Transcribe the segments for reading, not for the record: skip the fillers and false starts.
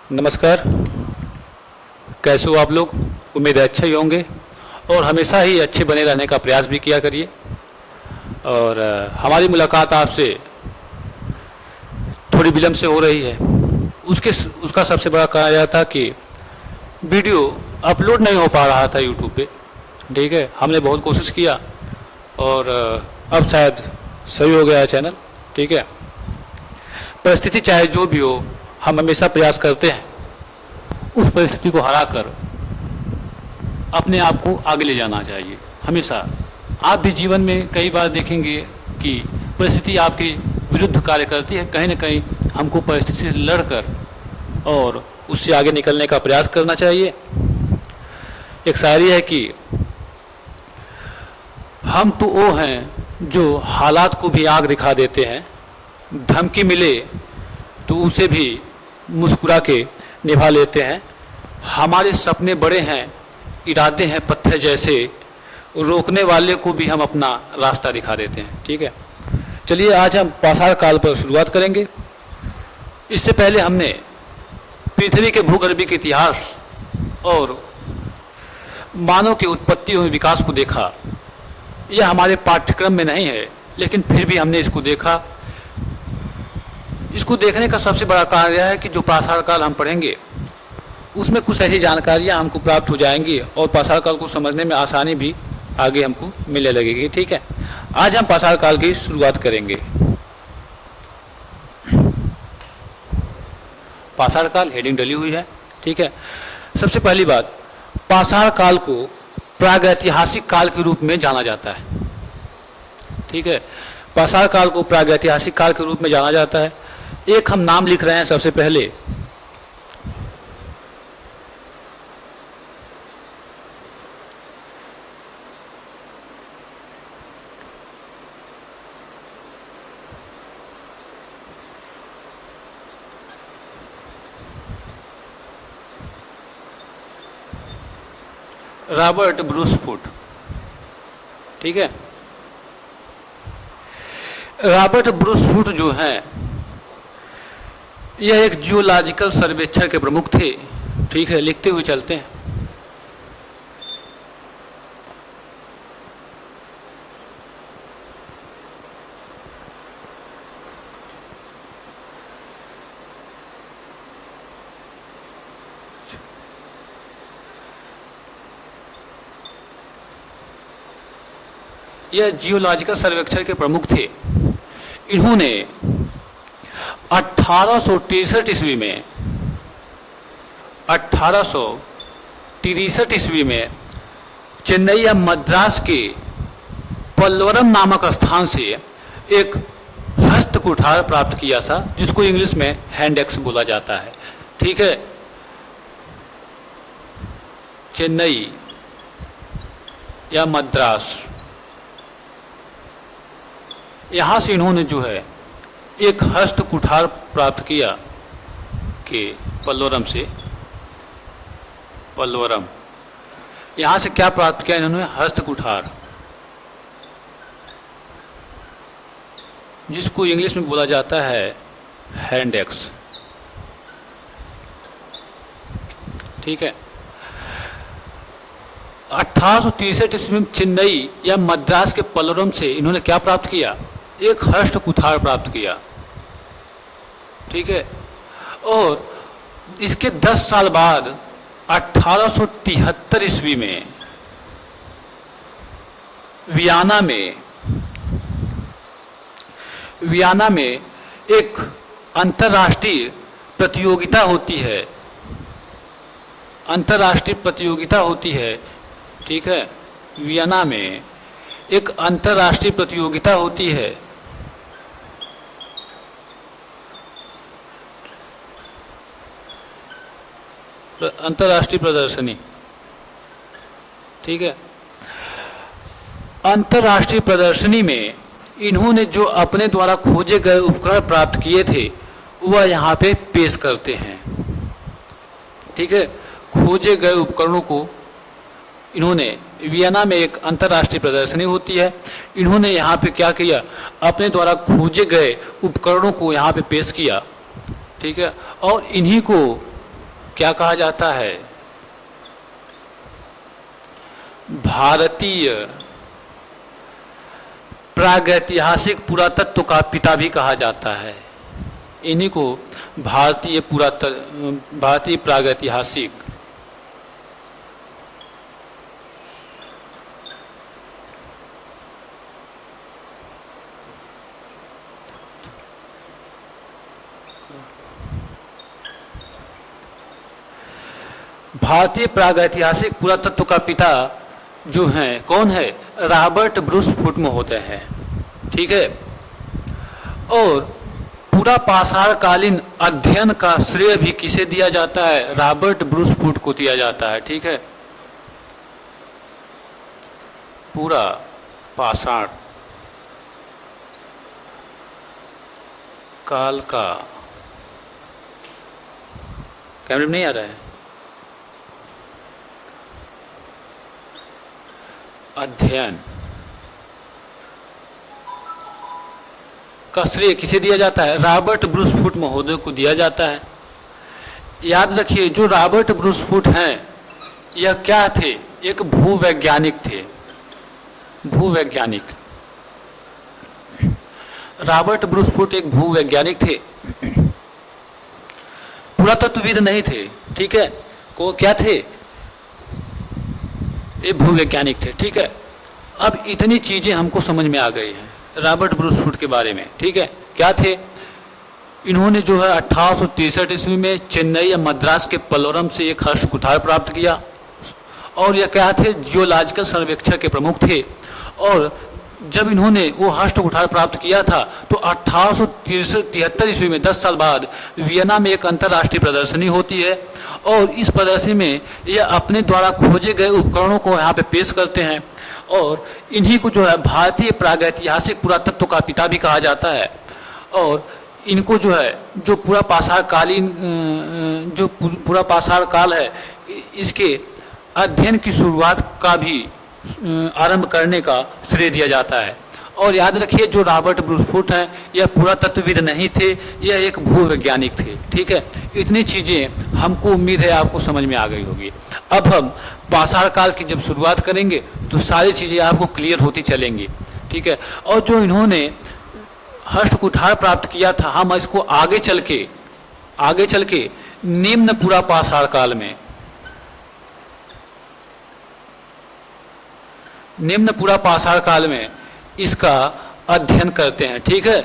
नमस्कार। कैसे हो आप लोग? उम्मीद है अच्छे ही होंगे और हमेशा ही अच्छे बने रहने का प्रयास भी किया करिए। और हमारी मुलाकात आपसे थोड़ी विलम्ब से हो रही है। उसका सबसे बड़ा कारण यह था कि वीडियो अपलोड नहीं हो पा रहा था यूट्यूब पे। ठीक है, हमने बहुत कोशिश किया और अब शायद सही हो गया है चैनल। ठीक है, परिस्थिति चाहे जो भी हो, हम हमेशा प्रयास करते हैं उस परिस्थिति को हराकर अपने आप को आगे ले जाना चाहिए। हमेशा आप भी जीवन में कई बार देखेंगे कि परिस्थिति आपके विरुद्ध कार्य करती है। कहीं ना कहीं हमको परिस्थिति से लड़कर और उससे आगे निकलने का प्रयास करना चाहिए। एक शायरी है कि हम तो वो हैं जो हालात को भी आग दिखा देते हैं, धमकी मिले तो उसे भी मुस्कुरा के निभा लेते हैं। हमारे सपने बड़े हैं, इरादे हैं पत्थर जैसे, रोकने वाले को भी हम अपना रास्ता दिखा देते हैं। ठीक है, चलिए आज हम पाषाण काल पर शुरुआत करेंगे। इससे पहले हमने पृथ्वी के भूगर्भीय इतिहास और मानव की उत्पत्ति और विकास को देखा। यह हमारे पाठ्यक्रम में नहीं है, लेकिन फिर भी हमने इसको देखा। इसको देखने का सबसे बड़ा कारण यह है कि जो पाषाण काल हम पढ़ेंगे उसमें कुछ ऐसी जानकारियां हमको प्राप्त हो जाएंगी और पाषाण काल को समझने में आसानी भी आगे हमको मिलने लगेगी। ठीक है, आज हम पाषाण काल की शुरुआत करेंगे। पाषाण काल हेडिंग डली हुई है। ठीक है, सबसे पहली बात, पाषाण काल को प्रागैतिहासिक काल के रूप में जाना जाता है। ठीक है, पाषाण काल को प्रागैतिहासिक काल के रूप में जाना जाता है। एक हम नाम लिख रहे हैं सबसे पहले। Robert Bruce foot. ठीक है, रॉबर्ट ब्रूस फुट जो हैं, यह एक जियोलॉजिकल सर्वेक्षण के प्रमुख थे। ठीक है, लिखते हुए चलते हैं। यह जियोलॉजिकल सर्वेक्षण के प्रमुख थे। इन्होंने 1863 ईस्वी में 1863 ईस्वी में चेन्नई या मद्रास के पल्लवरम नामक स्थान से एक हस्त कुठार प्राप्त किया था, जिसको इंग्लिश में हैंड एक्स बोला जाता है। ठीक है, चेन्नई या मद्रास, यहाँ से इन्होंने जो है एक हस्त कुठार प्राप्त किया कि पल्लवरम से, पल्लवरम, यहाँ से क्या प्राप्त किया इन्होंने? हस्त कुठार, जिसको इंग्लिश में बोला जाता है हैंड एक्स। ठीक है, 1863 ईस्वी में चेन्नई या मद्रास के पल्लवरम से इन्होंने क्या प्राप्त किया? एक हस्त कुठार प्राप्त किया। ठीक है, और इसके 10 साल बाद 1873 ईस्वी में वियना में एक अंतर्राष्ट्रीय प्रतियोगिता होती है। अंतर्राष्ट्रीय प्रतियोगिता होती है। ठीक है, वियना में एक अंतर्राष्ट्रीय प्रतियोगिता होती है। अंतर्राष्ट्रीय प्रदर्शनी। ठीक है, अंतर्राष्ट्रीय प्रदर्शनी में इन्होंने जो अपने द्वारा खोजे गए उपकरण प्राप्त किए थे वह यहाँ पे पेश करते हैं। ठीक है, खोजे गए उपकरणों को इन्होंने वियना में एक अंतर्राष्ट्रीय प्रदर्शनी होती है, इन्होंने यहाँ पे क्या किया? अपने द्वारा खोजे गए उपकरणों को यहाँ पे पेश किया। ठीक है, और इन्हीं को क्या कहा जाता है? भारतीय प्रागैतिहासिक पुरातत्व का पिता भी कहा जाता है। इन्हीं को भारतीय प्रागैतिहासिक प्रागैतिहासिक पुरातत्व का पिता जो हैं, कौन है? रॉबर्ट ब्रूस फुट महोदय हैं। ठीक है। और पूरा पाषाणकालीन अध्ययन का श्रेय भी किसे दिया जाता है? रॉबर्ट ब्रूस फुट को दिया जाता है। ठीक है। पूरा पाषाण काल का, कैमरे में नहीं आ रहा है, अध्ययन का श्रेय किसे दिया जाता है? रॉबर्ट ब्रूस फुट महोदय को दिया जाता है। याद रखिए, जो रॉबर्ट ब्रूस फुट हैं, यह क्या थे? एक भूवैज्ञानिक थे। भूवैज्ञानिक रॉबर्ट ब्रूस फुट एक भूवैज्ञानिक थे, पुरातत्वविद नहीं थे। ठीक है। को क्या थे? ये भूवैज्ञानिक थे। ठीक है। अब इतनी चीजें हमको समझ में आ गई हैं रॉबर्ट ब्रूस फुट के बारे में। ठीक है। क्या थे? इन्होंने जो है 1863 ईस्वी में चेन्नई या मद्रास के पलोरम से एक हर्ष कुठार प्राप्त किया। और यह क्या थे? जियोलॉजिकल सर्वेक्षण के प्रमुख थे। और जब इन्होंने वो हर्ष कुठार प्राप्त किया था तो 1873 ईस्वी में 10 साल बाद वियना में एक अंतर्राष्ट्रीय प्रदर्शनी होती है। और इस प्रदर्शनी में यह अपने द्वारा खोजे गए उपकरणों को यहाँ पे पेश करते हैं। और इन्हीं को जो है भारतीय प्रागैतिहासिक पुरातत्व का पिता भी कहा जाता है। और इनको जो है, जो पूरा पाषाण काल है, इसके अध्ययन की शुरुआत का भी आरंभ करने का श्रेय दिया जाता है। और याद रखिए, जो रॉबर्ट ब्रूस फुट हैं, यह पुरातत्वविद नहीं थे, यह एक भूवैज्ञानिक थे। ठीक है। इतनी चीज़ें हमको उम्मीद है आपको समझ में आ गई होगी। अब हम पाषाण काल की जब शुरुआत करेंगे तो सारी चीज़ें आपको क्लियर होती चलेंगी। ठीक है। और जो इन्होंने हर्ष कुठार प्राप्त किया था, हम इसको आगे चल के निम्न पूरा पाषाण काल में, निम्न पूरा पाषाण काल में इसका अध्ययन करते हैं। ठीक है।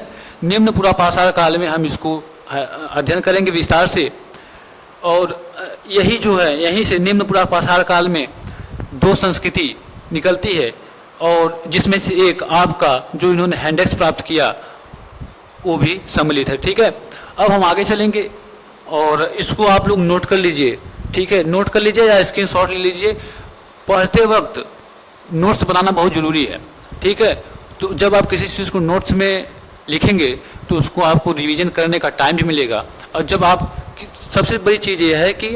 निम्न पूरा पाषाण काल में हम इसको अध्ययन करेंगे विस्तार से। और यही जो है, यहीं से निम्न पूरा पाषाण काल में दो संस्कृति निकलती है, और जिसमें से एक आपका जो इन्होंने हैंडेक्स प्राप्त किया वो भी सम्मिलित है। ठीक है। अब हम आगे चलेंगे और इसको आप लोग नोट कर लीजिए। ठीक है। नोट कर लीजिए या स्क्रीनशॉट ले लीजिए। पढ़ते वक्त नोट्स बनाना बहुत ज़रूरी है। ठीक है। तो जब आप किसी चीज़ को नोट्स में लिखेंगे तो उसको आपको रिवीजन करने का टाइम भी मिलेगा। और जब आप, सबसे बड़ी चीज़ यह है कि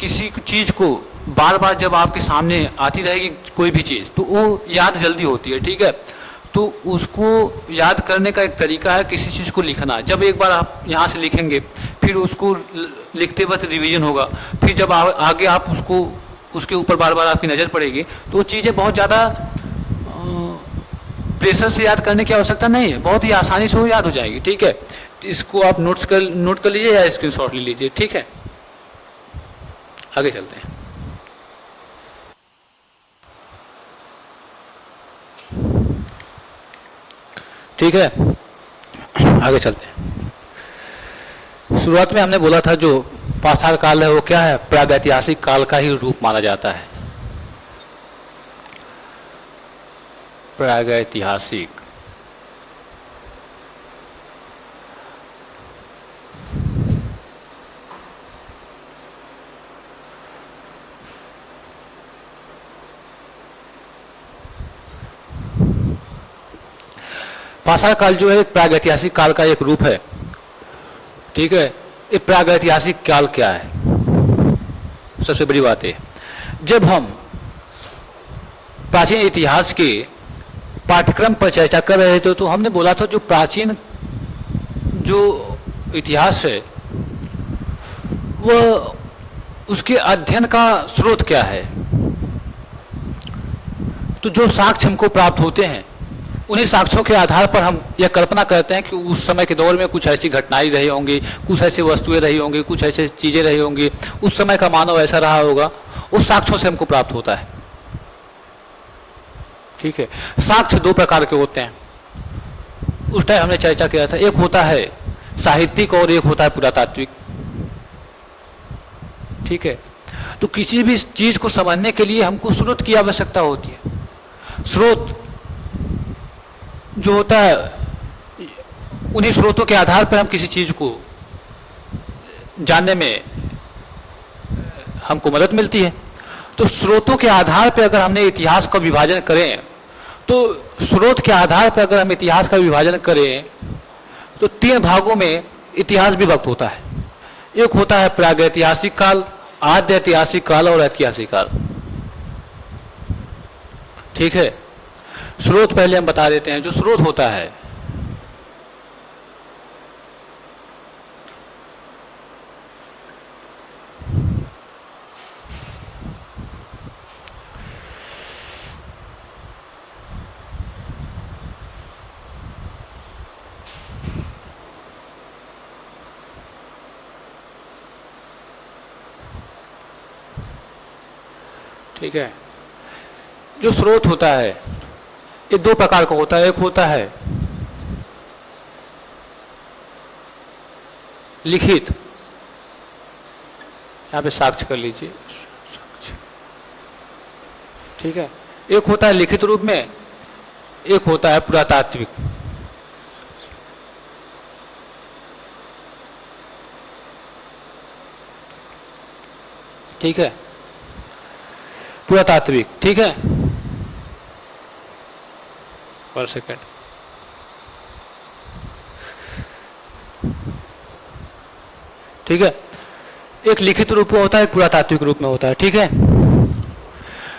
किसी चीज़ को बार बार जब आपके सामने आती रहेगी कोई भी चीज़, तो वो याद जल्दी होती है। ठीक है। तो उसको याद करने का एक तरीका है किसी चीज़ को लिखना। जब एक बार आप यहाँ से लिखेंगे, फिर उसको लिखते वक्त रिवीजन होगा, फिर जब आगे आप उसको, उसके ऊपर बार बार आपकी नज़र पड़ेगी, तो वो चीज़ें बहुत ज़्यादा प्रेशर से याद करने की आवश्यकता नहीं है, बहुत ही आसानी से वो याद हो जाएगी। ठीक है। तो इसको आप नोट कर लीजिए या स्क्रीनशॉट ले लीजिए। ठीक है। आगे चलते हैं। ठीक है। आगे चलते हैं। शुरुआत में हमने बोला था जो पाषाण काल है वो क्या है? प्रागैतिहासिक काल का ही रूप माना जाता है। प्रागैतिहासिक पाषाण काल जो है एक प्रागैतिहासिक काल का एक रूप है। ठीक है। ये प्रागैतिहासिक काल क्या है? सबसे बड़ी बात है, जब हम प्राचीन इतिहास के पाठ्यक्रम पर चर्चा कर रहे थे तो हमने बोला था जो प्राचीन जो इतिहास है वह उसके अध्ययन का स्रोत क्या है। तो जो साक्ष्य हमको प्राप्त होते हैं उन्हीं साक्ष्यों के आधार पर हम यह कल्पना करते हैं कि उस समय के दौर में कुछ ऐसी घटनाएं रही होंगी, कुछ ऐसी वस्तुएं रही होंगी, कुछ ऐसी चीजें रही होंगी, उस समय का मानव ऐसा रहा होगा। उस साक्ष्यों से हमको प्राप्त होता है। ठीक है। साक्ष्य दो प्रकार के होते हैं, उस टाइम हमने चर्चा किया था। एक होता है साहित्यिक और एक होता है पुरातात्विक। ठीक है। तो किसी भी चीज को समझने के लिए हमको स्रोत की आवश्यकता होती है। स्रोत जो होता है, उन्हीं स्रोतों के आधार पर हम किसी चीज को जानने में हमको मदद मिलती है। तो स्रोतों के आधार पर अगर हमने इतिहास का विभाजन करें, तो स्रोत के आधार पर अगर हम इतिहास का विभाजन करें तो तीन भागों में इतिहास विभक्त होता है। एक होता है प्रागैतिहासिक काल, आद्य ऐतिहासिक काल और ऐतिहासिक काल। ठीक है। स्रोत पहले हम बता देते हैं। जो स्रोत होता है, ठीक है, जो स्रोत होता है ये दो प्रकार का होता है। एक होता है लिखित, यहां पे साक्ष्य कर लीजिए। ठीक है। एक होता है लिखित रूप में, एक होता है पुरातात्विक। ठीक है। पुरातात्विक। ठीक है। पर सेकेंड। ठीक है। एक लिखित रूप में होता है, एक पुरातात्विक रूप में होता है। ठीक है।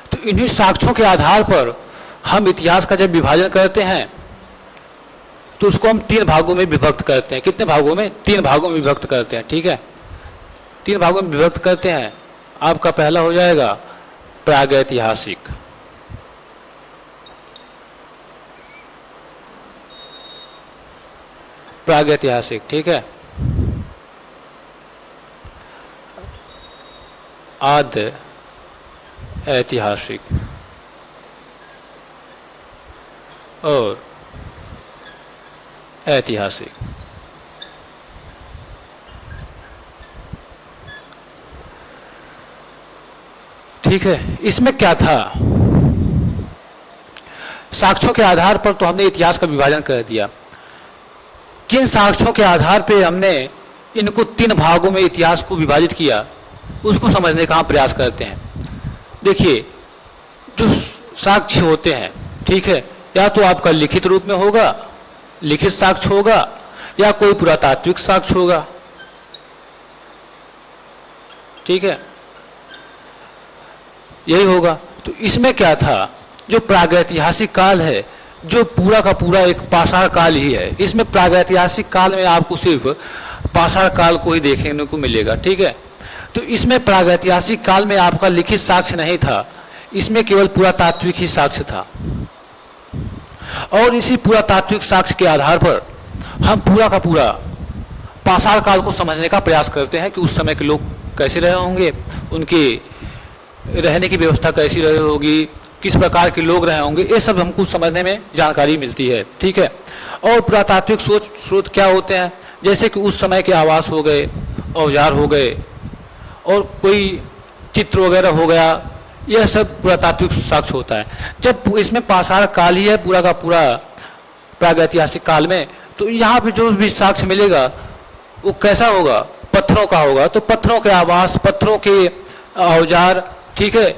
तो इन्हीं साक्ष्यों के आधार पर हम इतिहास का जब विभाजन करते हैं तो उसको हम तीन भागों में विभक्त करते हैं। कितने भागों में? तीन भागों में विभक्त करते हैं। ठीक है। तीन भागों में विभक्त करते हैं। आपका पहला हो जाएगा प्रागैतिहासिक, प्रागैतिहासिक। ठीक है। आद्य ऐतिहासिक और ऐतिहासिक। ठीक है। इसमें क्या था, साक्ष्यों के आधार पर तो हमने इतिहास का विभाजन कर दिया। किन साक्ष्यों के आधार पर हमने इनको तीन भागों में इतिहास को विभाजित किया, उसको समझने का हम प्रयास करते हैं। देखिए, जो साक्ष्य होते हैं, ठीक है, या तो आपका लिखित रूप में होगा, लिखित साक्ष्य होगा, या कोई पुरातात्विक साक्ष्य होगा। ठीक है, यही होगा। तो इसमें क्या था, जो प्रागैतिहासिक काल है, जो पूरा का पूरा एक पाषाण काल ही है। इसमें प्रागैतिहासिक काल में आपको सिर्फ पाषाण काल को ही देखने को मिलेगा। ठीक है। तो इसमें प्रागैतिहासिक काल में आपका लिखित साक्ष्य नहीं था, इसमें केवल पुरातात्विक ही साक्ष्य था। और इसी पुरातात्विक साक्ष्य के आधार पर हम पूरा का पूरा पाषाण काल को समझने का प्रयास करते हैं कि उस समय के लोग कैसे रहे होंगे, उनकी रहने की व्यवस्था कैसी रही होगी, किस प्रकार के लोग रहे होंगे, ये सब हमको समझने में जानकारी मिलती है। ठीक है। और पुरातात्विक स्रोत क्या होते हैं, जैसे कि उस समय के आवास हो गए, औजार हो गए, और कोई चित्र वगैरह हो गया, यह सब पुरातात्विक साक्ष्य होता है। जब इसमें पाषाण काल ही है पूरा का पूरा प्रागैतिहासिक काल में, तो यहाँ पे जो भी साक्ष्य मिलेगा वो कैसा होगा, पत्थरों का होगा। तो पत्थरों के आवास, पत्थरों के औजार, ठीक है,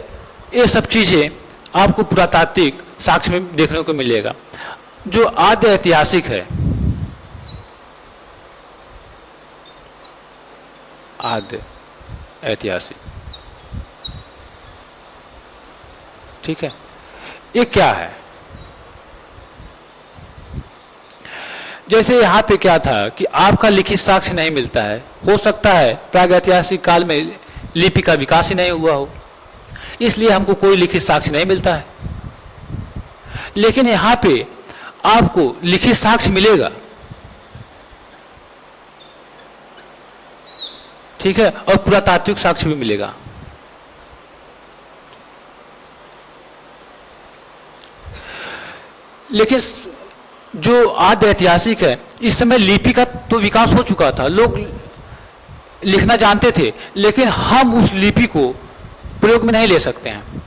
ये सब चीजें आपको पुरातात्विक साक्ष्य में देखने को मिलेगा। जो आद्य ऐतिहासिक है, आद्य ऐतिहासिक, ठीक है, ये क्या है? जैसे यहाँ पे क्या था कि आपका लिखित साक्ष्य नहीं मिलता है, हो सकता है प्रागैतिहासिक काल में लिपि का विकास ही नहीं हुआ हो, इसलिए हमको कोई लिखित साक्ष्य नहीं मिलता है। लेकिन यहाँ पे आपको लिखित साक्ष्य मिलेगा, ठीक है, और पुरातात्विक साक्ष्य भी मिलेगा। लेकिन जो आद्य ऐतिहासिक है, इस समय लिपि का तो विकास हो चुका था, लोग लिखना जानते थे, लेकिन हम उस लिपि को प्रयोग में नहीं ले सकते हैं।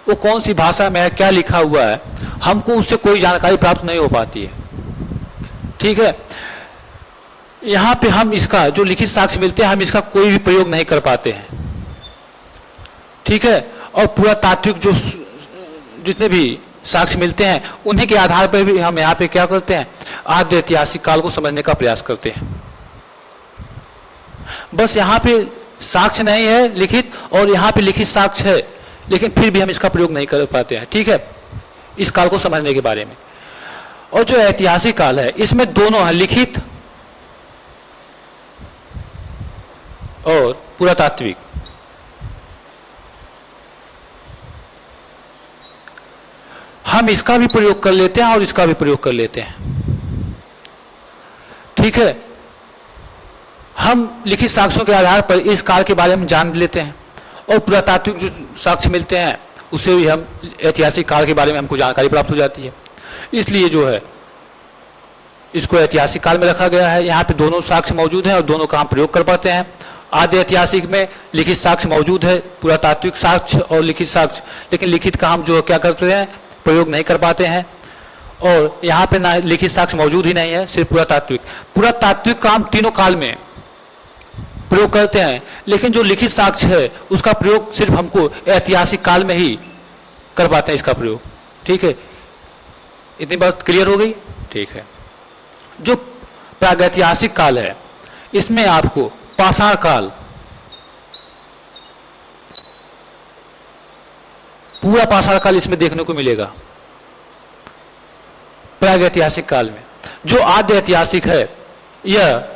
वो कौन सी भाषा में है, क्या लिखा हुआ है, हमको उससे कोई जानकारी प्राप्त नहीं हो पाती है, ठीक है। यहाँ पे हम इसका जो लिखित साक्ष्य मिलते हैं, हम इसका कोई भी प्रयोग नहीं कर पाते हैं, ठीक है। और पुरातात्विक जो जितने भी साक्ष्य मिलते हैं, उन्हीं के आधार पर भी हम यहाँ पे क्या करते हैं, आद्य ऐतिहासिक काल को समझने का प्रयास करते हैं। बस यहाँ पे साक्ष्य नहीं है लिखित, और यहाँ पे लिखित साक्ष्य है, लेकिन फिर भी हम इसका प्रयोग नहीं कर पाते हैं, ठीक है, इस काल को समझने के बारे में। और जो ऐतिहासिक काल है, इसमें दोनों है, लिखित और पुरातात्विक। हम इसका भी प्रयोग कर लेते हैं और इसका भी प्रयोग कर लेते हैं, ठीक है। हम लिखित साक्ष्यों के आधार पर इस काल के बारे में जान लेते हैं, और पुरातात्विक जो साक्ष्य मिलते हैं उससे भी हम ऐतिहासिक काल के बारे में हमको जानकारी प्राप्त हो जाती है। इसलिए जो है इसको ऐतिहासिक काल में रखा गया है। यहाँ पे दोनों साक्ष्य मौजूद हैं और दोनों का हम प्रयोग कर पाते हैं। आद्य ऐतिहासिक में लिखित साक्ष्य मौजूद है, पुरातात्विक साक्ष्य और लिखित साक्ष्य, लेकिन लिखित का हम जो क्या करते हैं, प्रयोग नहीं कर पाते हैं। और यहाँ पे ना लिखित साक्ष्य मौजूद ही नहीं है, सिर्फ पुरातात्विक। पुरातात्विक का हम तीनों काल में प्रयोग करते हैं, लेकिन जो लिखित साक्ष्य है उसका प्रयोग सिर्फ हमको ऐतिहासिक काल में ही कर पाते हैं इसका प्रयोग, ठीक है। इतनी बात क्लियर हो गई, ठीक है। जो प्रागैतिहासिक काल है, इसमें आपको पाषाण काल, पूरा पाषाण काल इसमें देखने को मिलेगा प्रागैतिहासिक काल में। जो आद्य ऐतिहासिक है, यह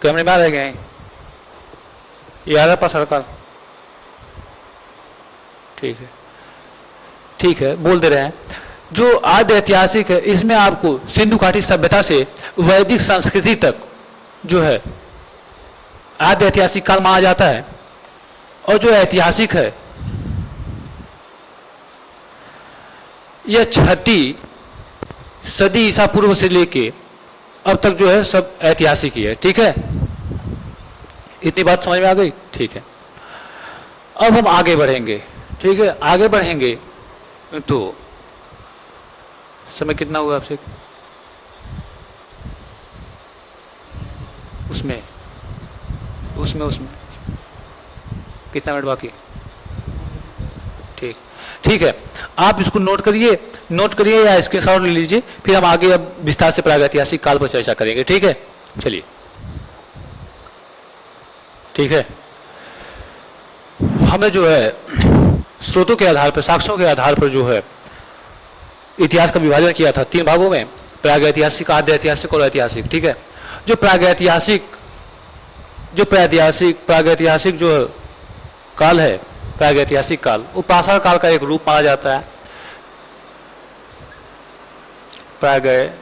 कैमरे में आ रह गए, ये आ रहा पाषाण काल, ठीक है, ठीक है, बोल दे रहे हैं। जो आद्य ऐतिहासिक है, इसमें आपको सिंधु घाटी सभ्यता से वैदिक संस्कृति तक जो है आद्य ऐतिहासिक काल माना जाता है। और जो ऐतिहासिक है, यह 6ठी सदी ईसा पूर्व से लेके अब तक जो है सब ऐतिहासिक ही है, ठीक है। इतनी बात समझ में आ गई, ठीक है। अब हम आगे बढ़ेंगे, ठीक है। आगे बढ़ेंगे तो समय कितना हुआ आपसे, उसमें उसमें उसमें कितना मिनट बाकी, ठीक, ठीक है। आप इसको नोट करिए या स्क्रीनशॉट ले लीजिए, फिर हम आगे अब विस्तार से प्रागैतिहासिक काल पर चर्चा करेंगे, ठीक है। चलिए, ठीक है। हमें जो है स्रोतों के आधार पर, साक्ष्यों के आधार पर जो है इतिहास का विभाजन किया था 3 भागों में, प्रागैतिहासिक, आद्य ऐतिहासिक और ऐतिहासिक, ठीक है। जो प्रागैतिहासिक जो काल है, प्रागैतिहासिक काल, वो पाषाण काल का एक रूप माना जाता है। प्रागैतिहासिक,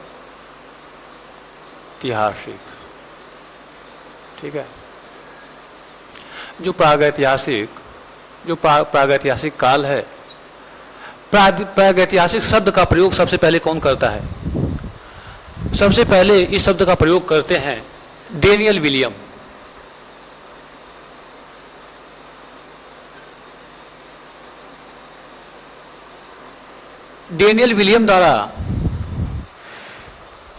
ठीक है। जो प्रागैतिहासिक काल है, प्रागैतिहासिक शब्द का प्रयोग सबसे पहले कौन करता है? सबसे पहले इस शब्द का प्रयोग करते हैं डेनियल विलियम। डेनियल विलियम द्वारा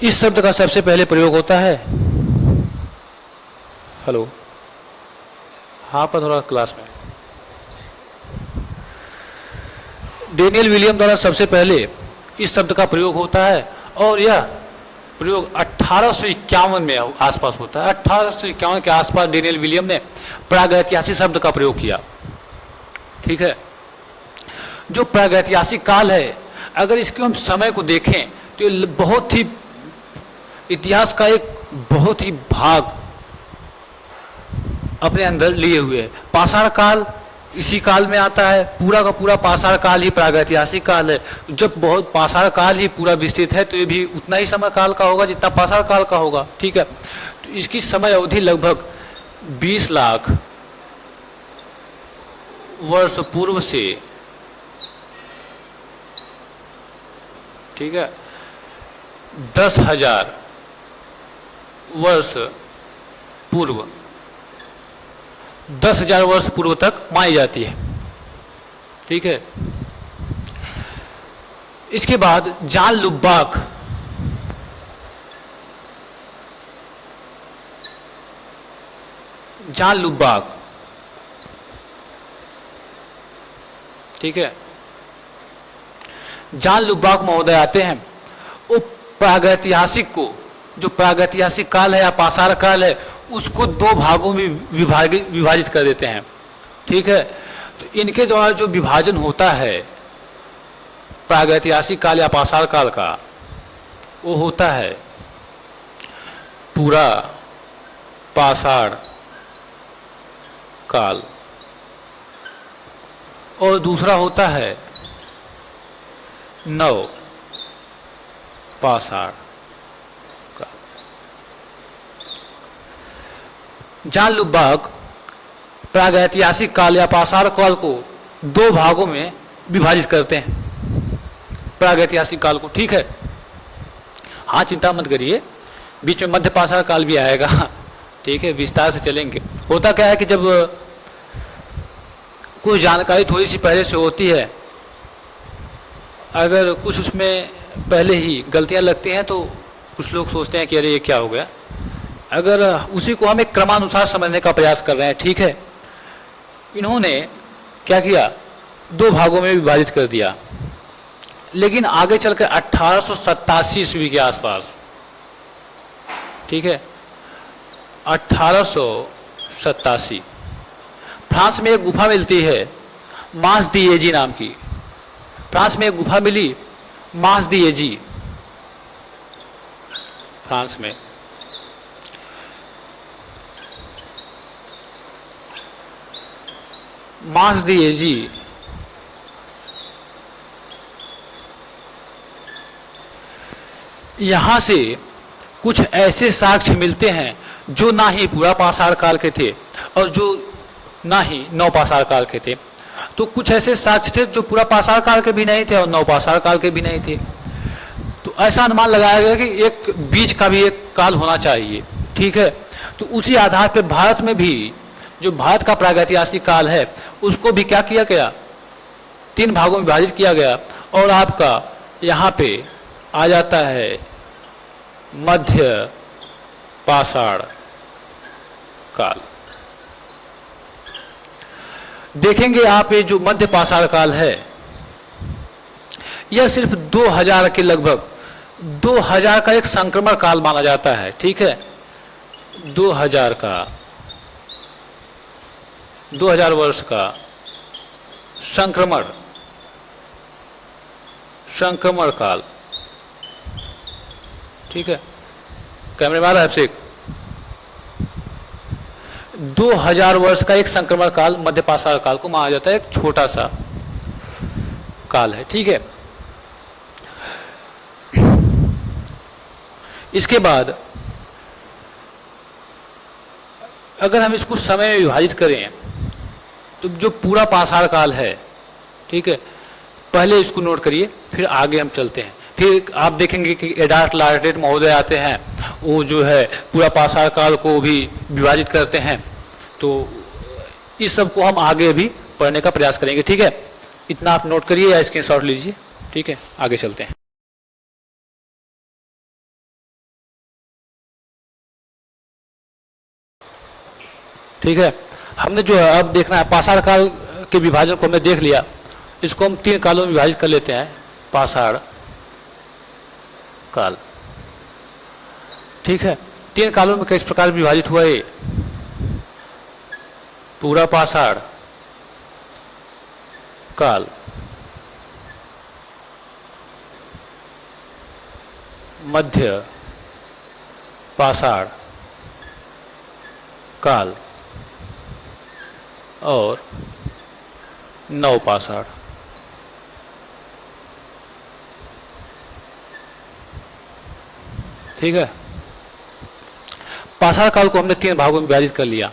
इस शब्द का सबसे पहले प्रयोग होता है। हेलो, हाँ पर थोड़ा क्लास में। डेनियल विलियम द्वारा सबसे पहले इस शब्द का प्रयोग होता है, और यह प्रयोग 1851 में आसपास होता है। 1851 के आसपास डेनियल विलियम ने प्रागैतिहासिक शब्द का प्रयोग किया, ठीक है। जो प्रागैतिहासिक काल है, अगर इसके हम समय को देखें तो ये बहुत ही इतिहास का एक बहुत ही भाग अपने अंदर लिए हुए है। पाषाण काल इसी काल में आता है, पूरा का पूरा पाषाण काल ही प्रागैतिहासिक काल है। जब बहुत पाषाण काल ही पूरा विस्तृत है तो ये भी उतना ही समय काल का होगा जितना पाषाण काल का होगा, ठीक है। तो इसकी समय अवधि लगभग 20 लाख वर्ष पूर्व से, ठीक है, 10,000 वर्ष पूर्व, 10,000 वर्ष पूर्व तक मानी जाती है, ठीक है। इसके बाद जान लुब्बाक, जान लुब्बाक, ठीक है, जान लुब्बाक महोदय आते हैं। वो प्रागैतिहासिक को, जो प्रागैतिहासिक काल है या पाषाण काल है, उसको दो भागों में विभाजित कर देते हैं, ठीक है। तो इनके द्वारा जो विभाजन होता है प्रागैतिहासिक काल या पाषाण काल का, वो होता है पूरा पाषाण काल, और दूसरा होता है नव पाषाण काल। जान लुब्बाक प्रागैतिहासिक काल या पाषाण काल को दो भागों में विभाजित करते हैं, प्रागैतिहासिक काल को, ठीक है। हाँ, चिंता मत करिए, बीच में मध्य पाषाण काल भी आएगा, ठीक है, विस्तार से चलेंगे। होता क्या है कि जब कुछ जानकारी थोड़ी सी पहले से होती है, अगर कुछ उसमें पहले ही गलतियां लगती हैं तो कुछ लोग सोचते हैं कि अरे ये क्या हो गया। अगर उसी को हम एक क्रमानुसार समझने का प्रयास कर रहे हैं, ठीक है। इन्होंने क्या किया, दो भागों में विभाजित कर दिया, लेकिन आगे चलकर 1887 ईस्वी के आसपास, ठीक है, 1887 फ्रांस में एक गुफा मिलती है मास दी एजी नाम की। फ्रांस में एक गुफा मिली मास दी एजी, फ्रांस में। मास दी एजी यहां से कुछ ऐसे साक्ष्य मिलते हैं जो ना ही पूरा पाषाण काल के थे और जो ना ही नवपाषाण काल के थे। तो कुछ ऐसे साक्ष्य थे जो पूरा पाषाण काल के भी नहीं थे और नवपाषाण काल के भी नहीं थे। तो ऐसा अनुमान लगाया गया कि एक बीच का भी एक काल होना चाहिए, ठीक है। तो उसी आधार पर भारत में भी जो भारत का प्रागैतिहासिक काल है उसको भी क्या किया गया, 3 भागों में विभाजित किया गया, और आपका यहाँ पे आ जाता है मध्य पाषाण काल। देखेंगे आप ये जो मध्य पाषाण काल है, यह सिर्फ 2000 के लगभग 2000 का एक संक्रमण काल माना जाता है, ठीक है। 2000 वर्ष का संक्रमण काल, ठीक है। कैमरे मारा है 2000 वर्ष का एक संक्रमण काल मध्य पाषाण काल को माना जाता है, एक छोटा सा काल है, ठीक है। इसके बाद अगर हम इसको समय में विभाजित करें तो जो पूरा पाषाण काल है, ठीक है, पहले इसको नोट करिए, फिर आगे हम चलते हैं। फिर आप देखेंगे कि एडार्ट लार्टेट महोदय आते हैं, वो जो है पूरा पाषाण काल को भी विभाजित करते हैं। तो इस सब को हम आगे भी पढ़ने का प्रयास करेंगे, ठीक है। इतना आप नोट करिए या स्क्रीनशॉट लीजिए, ठीक है। आगे चलते हैं। ठीक है, हमने जो है अब देखना है पाषाण काल के विभाजन को हमने देख लिया। इसको हम 3 कालों में विभाजित कर लेते हैं। पाषाण काल, ठीक है। 3 कालों में किस प्रकार विभाजित हुआ ये, पूरा पाषाण काल, मध्य पाषाण काल और नवपाषाण। ठीक है, पाषाण काल को हमने 3 भागों में विभाजित कर लिया।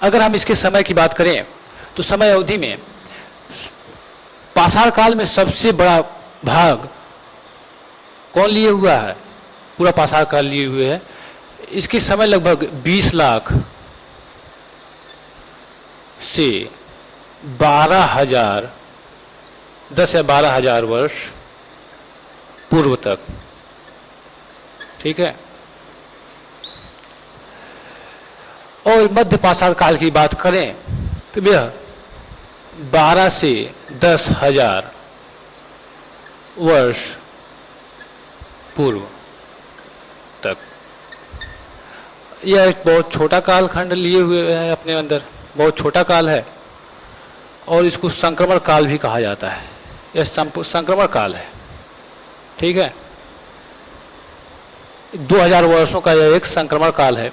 अगर हम इसके समय की बात करें तो समय अवधि में पाषाण काल में सबसे बड़ा भाग कौन लिए हुआ है? पूरा पाषाण काल लिए हुए है। इसके समय लगभग 20 लाख से 12,000, 10 या 12,000 वर्ष पूर्व तक। ठीक है, और मध्य पाषाण काल की बात करें तो यह 12 से 10,000 वर्ष पूर्व तक। यह एक बहुत छोटा कालखंड लिए हुए है अपने अंदर, बहुत छोटा काल है और इसको संक्रमण काल भी कहा जाता है। यह संक्रमण काल है। ठीक है, 2000 वर्षों का यह एक संक्रमण काल है।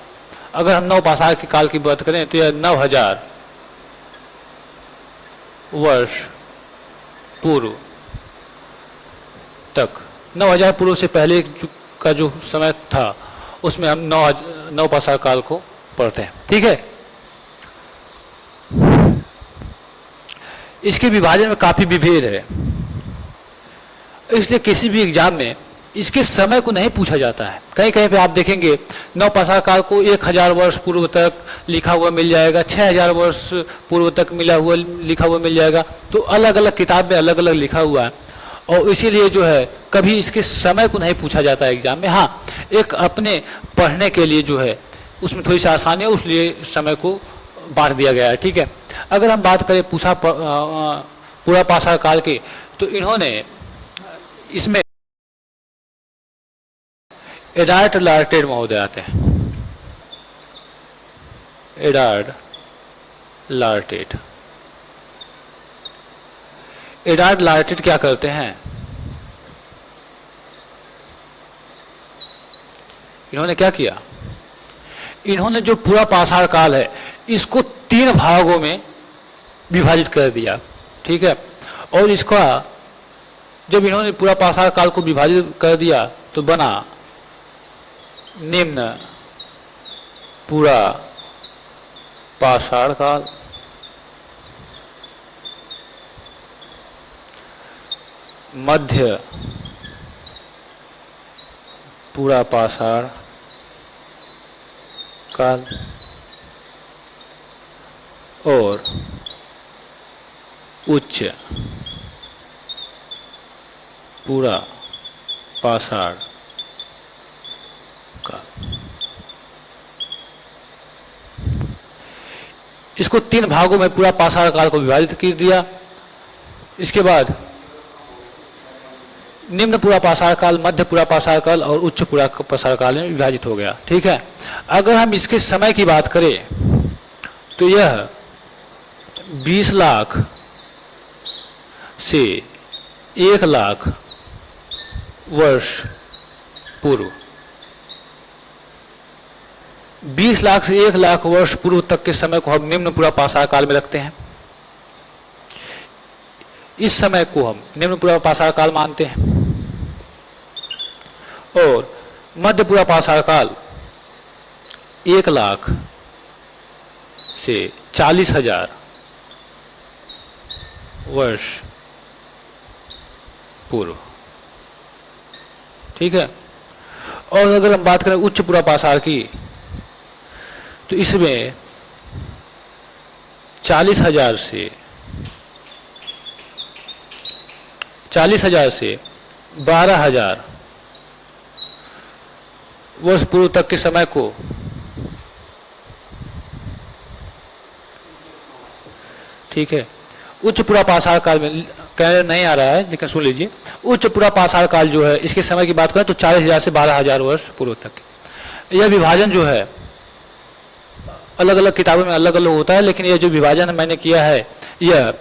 अगर हम नवपाषाण के काल की बात करें तो यह 9,000 वर्ष पूर्व तक। 9,000 पूर्व से पहले का जो समय था उसमें हम नवपाषाण काल को पढ़ते हैं। ठीक है, इसके विभाजन में काफी विभेद है, इसलिए किसी भी एग्जाम में इसके समय को नहीं पूछा जाता है। कहीं कहीं पे आप देखेंगे नवपाषाण काल को 1000 वर्ष पूर्व तक लिखा हुआ मिल जाएगा, 6000 वर्ष पूर्व तक लिखा हुआ मिल जाएगा। तो अलग अलग किताब में अलग अलग लिखा हुआ है और इसीलिए जो है कभी इसके समय को नहीं पूछा जाता है एग्जाम में। हाँ, एक अपने पढ़ने के लिए जो है उसमें थोड़ी सी आसानी है, उसलिए समय को बांट दिया गया है। ठीक है, अगर हम बात करें पूरा पाषाण काल की तो इन्होंने इसमें एडार्ड लार्टेड महोदय आते हैं। एडार्ड लार्टेड क्या करते हैं? इन्होंने क्या किया? इन्होंने जो पूरा पाषाण काल है इसको 3 भागों में विभाजित कर दिया। ठीक है, और इसका जब इन्होंने पूरा पाषाण काल को विभाजित कर दिया तो बना निम्न पूरा पाषाण काल, मध्य पूरा पाषाण काल और उच्च पूरा पाषाण काल। इसको 3 भागों में पूरा पाषाण काल को विभाजित कर दिया। इसके बाद निम्न पूरा पाषाण काल, मध्य पूरा पाषाण काल और उच्च पूरा पाषाण काल में विभाजित हो गया। ठीक है, अगर हम इसके समय की बात करें तो यह 20 लाख से 1 लाख वर्ष पूर्व, 20 लाख से 1 लाख वर्ष पूर्व तक के समय को हम निम्न पूरा पाषाण काल में रखते हैं। इस समय को हम निम्न पूरा पाषाण काल मानते हैं। और मध्य पूरा पाषाण काल 1 लाख से 40,000 वर्ष पूर्व। ठीक है, और अगर हम बात करें उच्च पूरा पाषाण की तो इसमें 40,000 से 12,000 वर्ष पूर्व तक के समय को ठीक है, उच्च पूरा पाषाण काल में कहने नहीं आ रहा है लेकिन सुन लीजिए। उच्च पूरा पाषाण काल जो है इसके समय की बात करें तो 40,000 से 12,000 वर्ष पूर्व तक। यह विभाजन जो है अलग अलग किताबों में अलग अलग होता है, लेकिन यह जो विभाजन मैंने किया है यह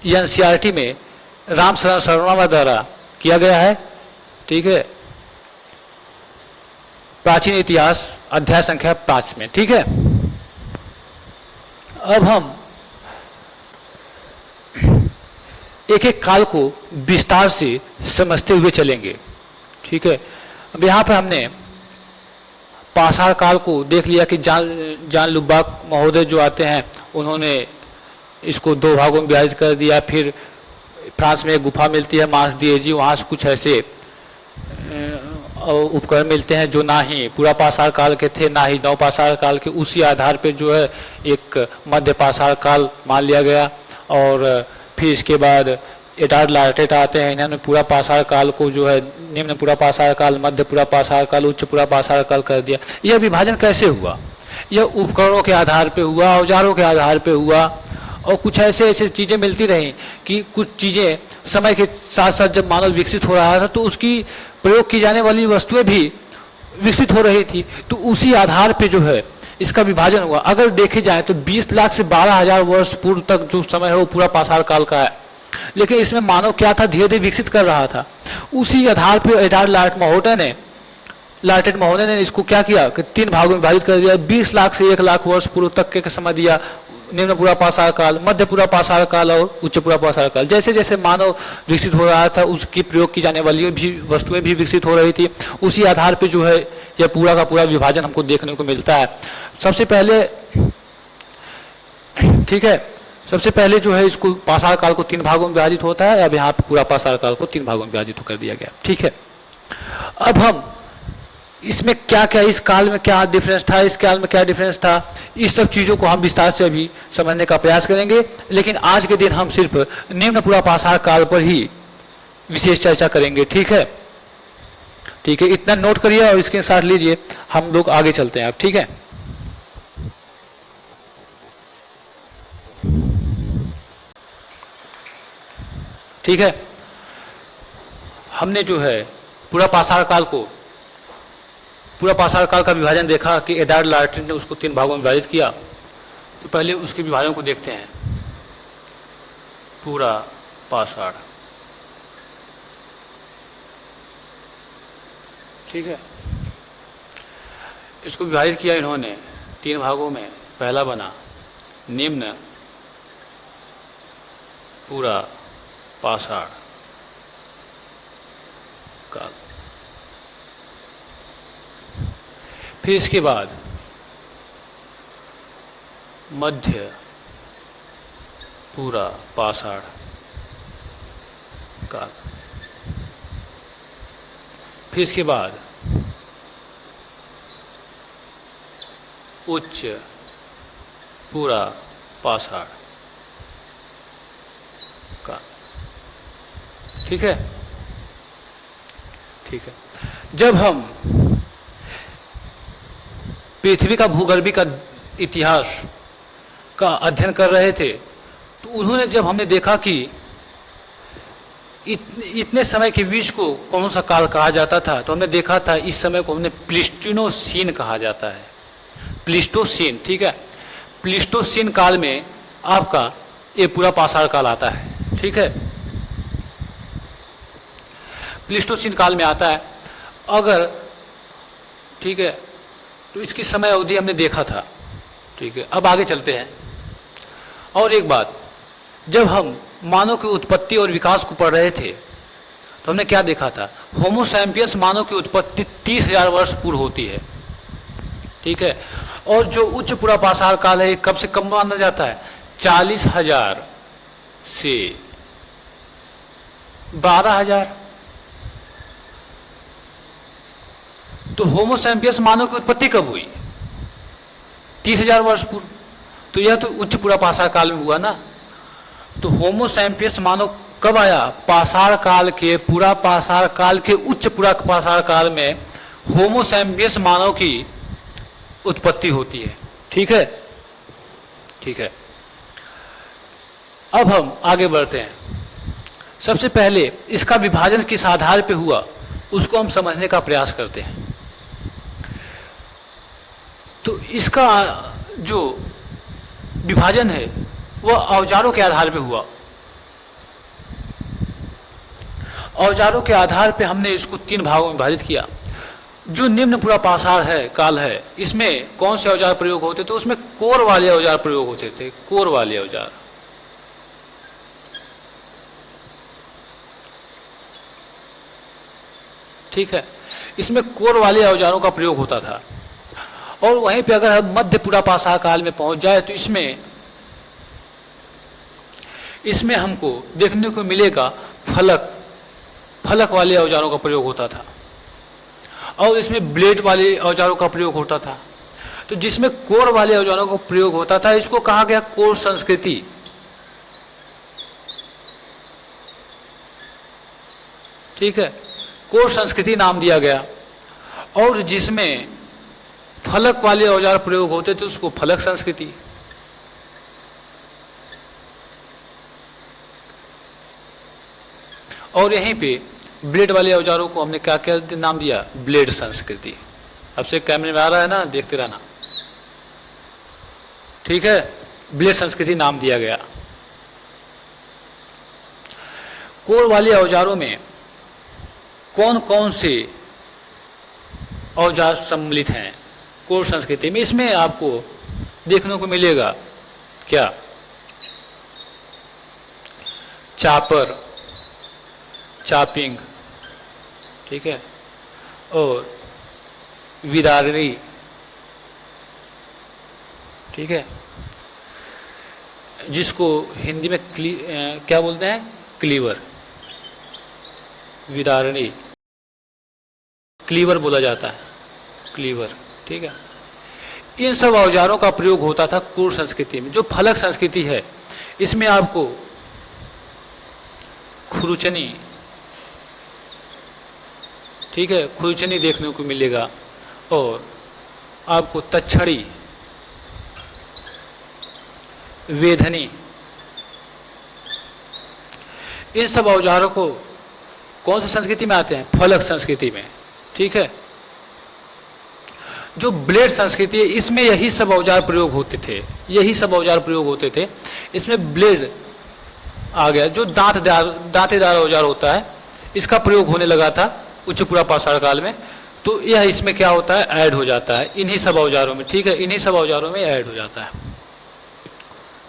एनसीईआरटी में रामशरण शर्मा द्वारा किया गया है। ठीक है, प्राचीन इतिहास अध्याय संख्या 5 में। ठीक है, अब हम एक एक काल को विस्तार से समझते हुए चलेंगे। ठीक है, अब यहाँ पर हमने पाषाण काल को देख लिया कि जान लुब्बाक महोदय जो आते हैं उन्होंने इसको 2 भागों में विभाजित कर दिया। फिर फ्रांस में एक गुफा मिलती है मांसदिएजी, वहाँ से कुछ ऐसे उपकरण मिलते हैं जो ना ही पूरा पाषाण काल के थे ना ही नव पाषाण काल के। उसी आधार पर जो है एक मध्य पाषाण काल मान लिया गया। और फिर इसके बाद एडार्ड लार्टेट आते हैं, इन्होंने पूरा पाषाण काल को जो है निम्न पूरा पाषाण काल, मध्य पूरा पाषाण काल, उच्च पूरा पाषाण काल कर दिया। यह विभाजन कैसे हुआ? यह उपकरणों के आधार पे हुआ, औजारों के आधार पे हुआ, और कुछ ऐसे ऐसे चीज़ें मिलती रहीं कि कुछ चीज़ें समय के साथ साथ जब मानव विकसित हो रहा था तो उसकी प्रयोग की जाने वाली वस्तुएं भी विकसित हो रही थी, तो उसी आधार पे जो है इसका विभाजन हुआ। अगर देखे जाए तो 20 लाख से 12,000 वर्ष पूर्व तक जो समय है वो पूरा पाषाण काल का है, लेकिन इसमें मानव क्या था, धीरे धीरे विकसित कर रहा था। उसी आधार पर एडार्ड लार्टेट महोदय ने इसको क्या किया कि 3 भागों में विभाजित कर दिया। 20 लाख से 1 लाख वर्ष पूर्व तक के समय दिया, निम्न पूरा पाषाण काल, मध्य पूरा पाषाण काल और उच्च पूरा पाषाण काल। जैसे जैसे मानव विकसित हो रहा था उसकी प्रयोग की जाने वाली भी वस्तुएं भी विकसित हो रही थी। उसी आधार पे जो है यह पूरा का पूरा विभाजन हमको देखने को मिलता है। सबसे पहले, ठीक है, सबसे पहले जो है इसको पाषाण काल को 3 भागों में विभाजित होता है। अब यहाँ पे पूरा पाषाण काल को 3 भागों में विभाजित कर दिया गया। ठीक है, अब हम इसमें क्या क्या, इस काल में क्या डिफरेंस था, इस काल में क्या डिफरेंस था, इस सब चीज़ों को हम विस्तार से अभी समझने का प्रयास करेंगे। लेकिन आज के दिन हम सिर्फ निम्न पूरा पाषाण काल पर ही विशेष चर्चा करेंगे। ठीक है, ठीक है, इतना नोट करिए और इसके साथ लीजिए, हम लोग आगे चलते हैं अब। ठीक है, ठीक है, हमने जो है पूरा पाषाण काल का विभाजन देखा कि एडार्ड लार्टेट ने उसको 3 भागों में विभाजित किया। तो पहले उसके विभाजन को देखते हैं। पूरा पाषाण, ठीक है, इसको विभाजित किया इन्होंने 3 भागों में। पहला बना निम्न पूरा पाषाण काल, फिर इसके बाद मध्य पूरा पाषाण काल, फिर इसके बाद उच्च पूरा पाषाण काल। ठीक है, ठीक है, जब हम पृथ्वी का भूगर्भीय इतिहास का अध्ययन कर रहे थे तो उन्होंने, जब हमने देखा कि इतने समय के बीच को कौन सा काल कहा जाता था, तो हमने देखा था इस समय को हमने प्लीस्टोसीन कहा जाता है। प्लीस्टोसीन, ठीक है, प्लीस्टोसीन काल में आपका ये पूरा पाषाण काल आता है। ठीक है, प्लीस्टोसीन काल में आता है। अगर, ठीक है, तो इसकी समय अवधि हमने देखा था। ठीक है, अब आगे चलते हैं। और एक बात, जब हम मानव की उत्पत्ति और विकास को पढ़ रहे थे तो हमने क्या देखा था, होमो सैपियंस मानव की उत्पत्ति 30,000 वर्ष पूर्व होती है। ठीक है, और जो उच्च पूरा पाषाण काल है कब से कब माना जाता है, 40,000 से 12,000। तो होमो सैपियंस मानव की उत्पत्ति कब हुई, 30,000 वर्ष पूर्व। तो यह तो उच्च पूरा पाषाण काल में हुआ ना। तो होमो सैपियंस मानव कब आया, पाषाण काल के, पूरा पाषाण काल के उच्च पूरा पाषाण काल में होमो सैपियंस मानव की उत्पत्ति होती है। ठीक है, ठीक है, अब हम आगे बढ़ते हैं। सबसे पहले इसका विभाजन किस आधार पे हुआ उसको हम समझने का प्रयास करते हैं। तो इसका जो विभाजन है वह औजारों के आधार पे हुआ। औजारों के आधार पे हमने इसको 3 भागों में विभाजित किया। जो निम्न पूरा पाषाण है काल है, इसमें कौन से औजार प्रयोग होते थे? उसमें कोर वाले औजार प्रयोग होते थे, कोर वाले औजार। ठीक है, इसमें कोर वाले औजारों का प्रयोग होता था। और वहीं पे अगर हम मध्य पूरा पाषाण काल में पहुंच जाए तो इसमें हमको देखने को मिलेगा फलक वाले औजारों का प्रयोग होता था, और इसमें ब्लेड वाले औजारों का प्रयोग होता था। तो जिसमें कोर वाले औजारों का प्रयोग होता था, इसको कहा गया कोर संस्कृति। ठीक है, कोर संस्कृति नाम दिया गया। और जिसमें फलक वाले औजार प्रयोग होते थे उसको फलक संस्कृति। और यहीं पे ब्लेड वाले औजारों को हमने क्या क्या नाम दिया? ब्लेड संस्कृति। अब से कैमरे में आ रहा है ना, देखते रहना। ठीक है, ब्लेड संस्कृति नाम दिया गया। कोर वाले औजारों में कौन कौन से औजार सम्मिलित हैं कोर संस्कृति में? इसमें आपको देखने को मिलेगा क्या? चापर, चापिंग, ठीक है, और विदारणी, ठीक है, जिसको हिंदी में क्या बोलते हैं? क्लीवर, विदारणी, क्लीवर बोला जाता है, क्लीवर। ठीक है, इन सब औजारों का प्रयोग होता था कोर संस्कृति में। जो फलक संस्कृति है, इसमें आपको खुरचनी, ठीक है, खुरचनी देखने को मिलेगा, और आपको तच्छड़ी, वेधनी, इन सब औजारों को कौन सी संस्कृति में आते हैं? फलक संस्कृति में। ठीक है, जो ब्लेड संस्कृति है, इसमें यही सब औजार प्रयोग होते थे, यही सब औजार प्रयोग होते थे। इसमें ब्लेड आ गया, जो दांतेदार औजार होता है, इसका प्रयोग होने लगा था उच्च पूरा पाषाण काल में। तो यह इसमें क्या होता है? ऐड हो जाता है इन्हीं सब औजारों में। ठीक है, इन्हीं सब औजारों में ऐड हो जाता है।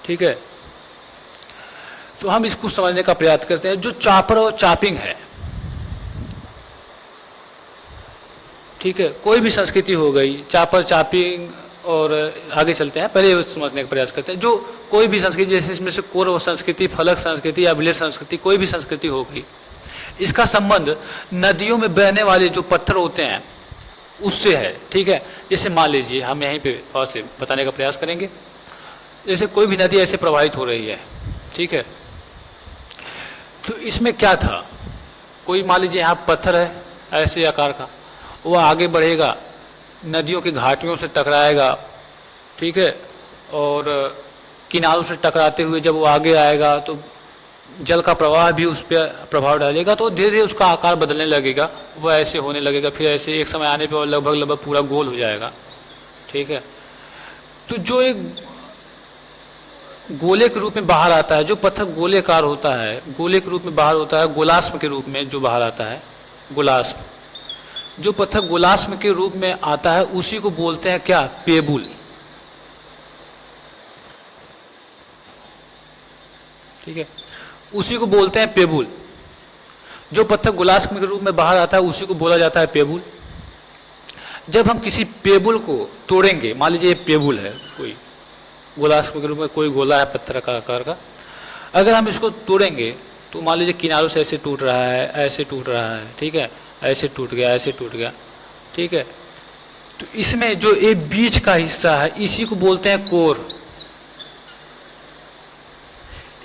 ठीक है, तो हम इसको समझने का प्रयास करते हैं। जो चापर और चापिंग है, ठीक है, कोई भी संस्कृति हो गई, चापर, चापिंग, और आगे चलते हैं, पहले समझने का प्रयास करते हैं। जो कोई भी संस्कृति, जैसे इसमें से कोर संस्कृति, फलक संस्कृति या ब्लेड संस्कृति, कोई भी संस्कृति हो गई, इसका संबंध नदियों में बहने वाले जो पत्थर होते हैं उससे है। ठीक है, जैसे मान लीजिए, हम यहीं पे थोड़ा से बताने का प्रयास करेंगे। जैसे कोई भी नदी ऐसे प्रवाहित हो रही है, ठीक है, तो इसमें क्या था? कोई मान लीजिए यहाँ पत्थर है ऐसे आकार का, वह आगे बढ़ेगा, नदियों की घाटियों से टकराएगा, ठीक है, और किनारों से टकराते हुए जब वो आगे आएगा तो जल का प्रवाह भी उस पर प्रभाव डालेगा, तो धीरे धीरे उसका आकार बदलने लगेगा, वह ऐसे होने लगेगा, फिर ऐसे एक समय आने पर लगभग पूरा गोल हो जाएगा। ठीक है, तो जो एक गोले के रूप में बाहर आता है, जो पत्थर गोलेकार होता है, गोले के रूप में बाहर होता है, गोलास्म के रूप में जो बाहर आता है, गोलास्म, जो पत्थर गोलास्म के रूप में आता है, उसी को बोलते हैं क्या? पेबुल। ठीक है, उसी को बोलते हैं पेबुल। जो पत्थर गोलास्म के रूप में बाहर आता है, उसी को बोला जाता है पेबुल। जब हम किसी पेबुल को तोड़ेंगे, मान लीजिए ये पेबुल है, कोई गोलास्म के रूप में कोई गोला है पत्थर का आकार का, अगर हम इसको तोड़ेंगे तो मान लीजिए किनारों से ऐसे टूट रहा है, ऐसे टूट रहा है, ठीक है, ऐसे टूट गया, ऐसे टूट गया। ठीक है, तो इसमें जो ये बीच का हिस्सा है, इसी को बोलते हैं कोर।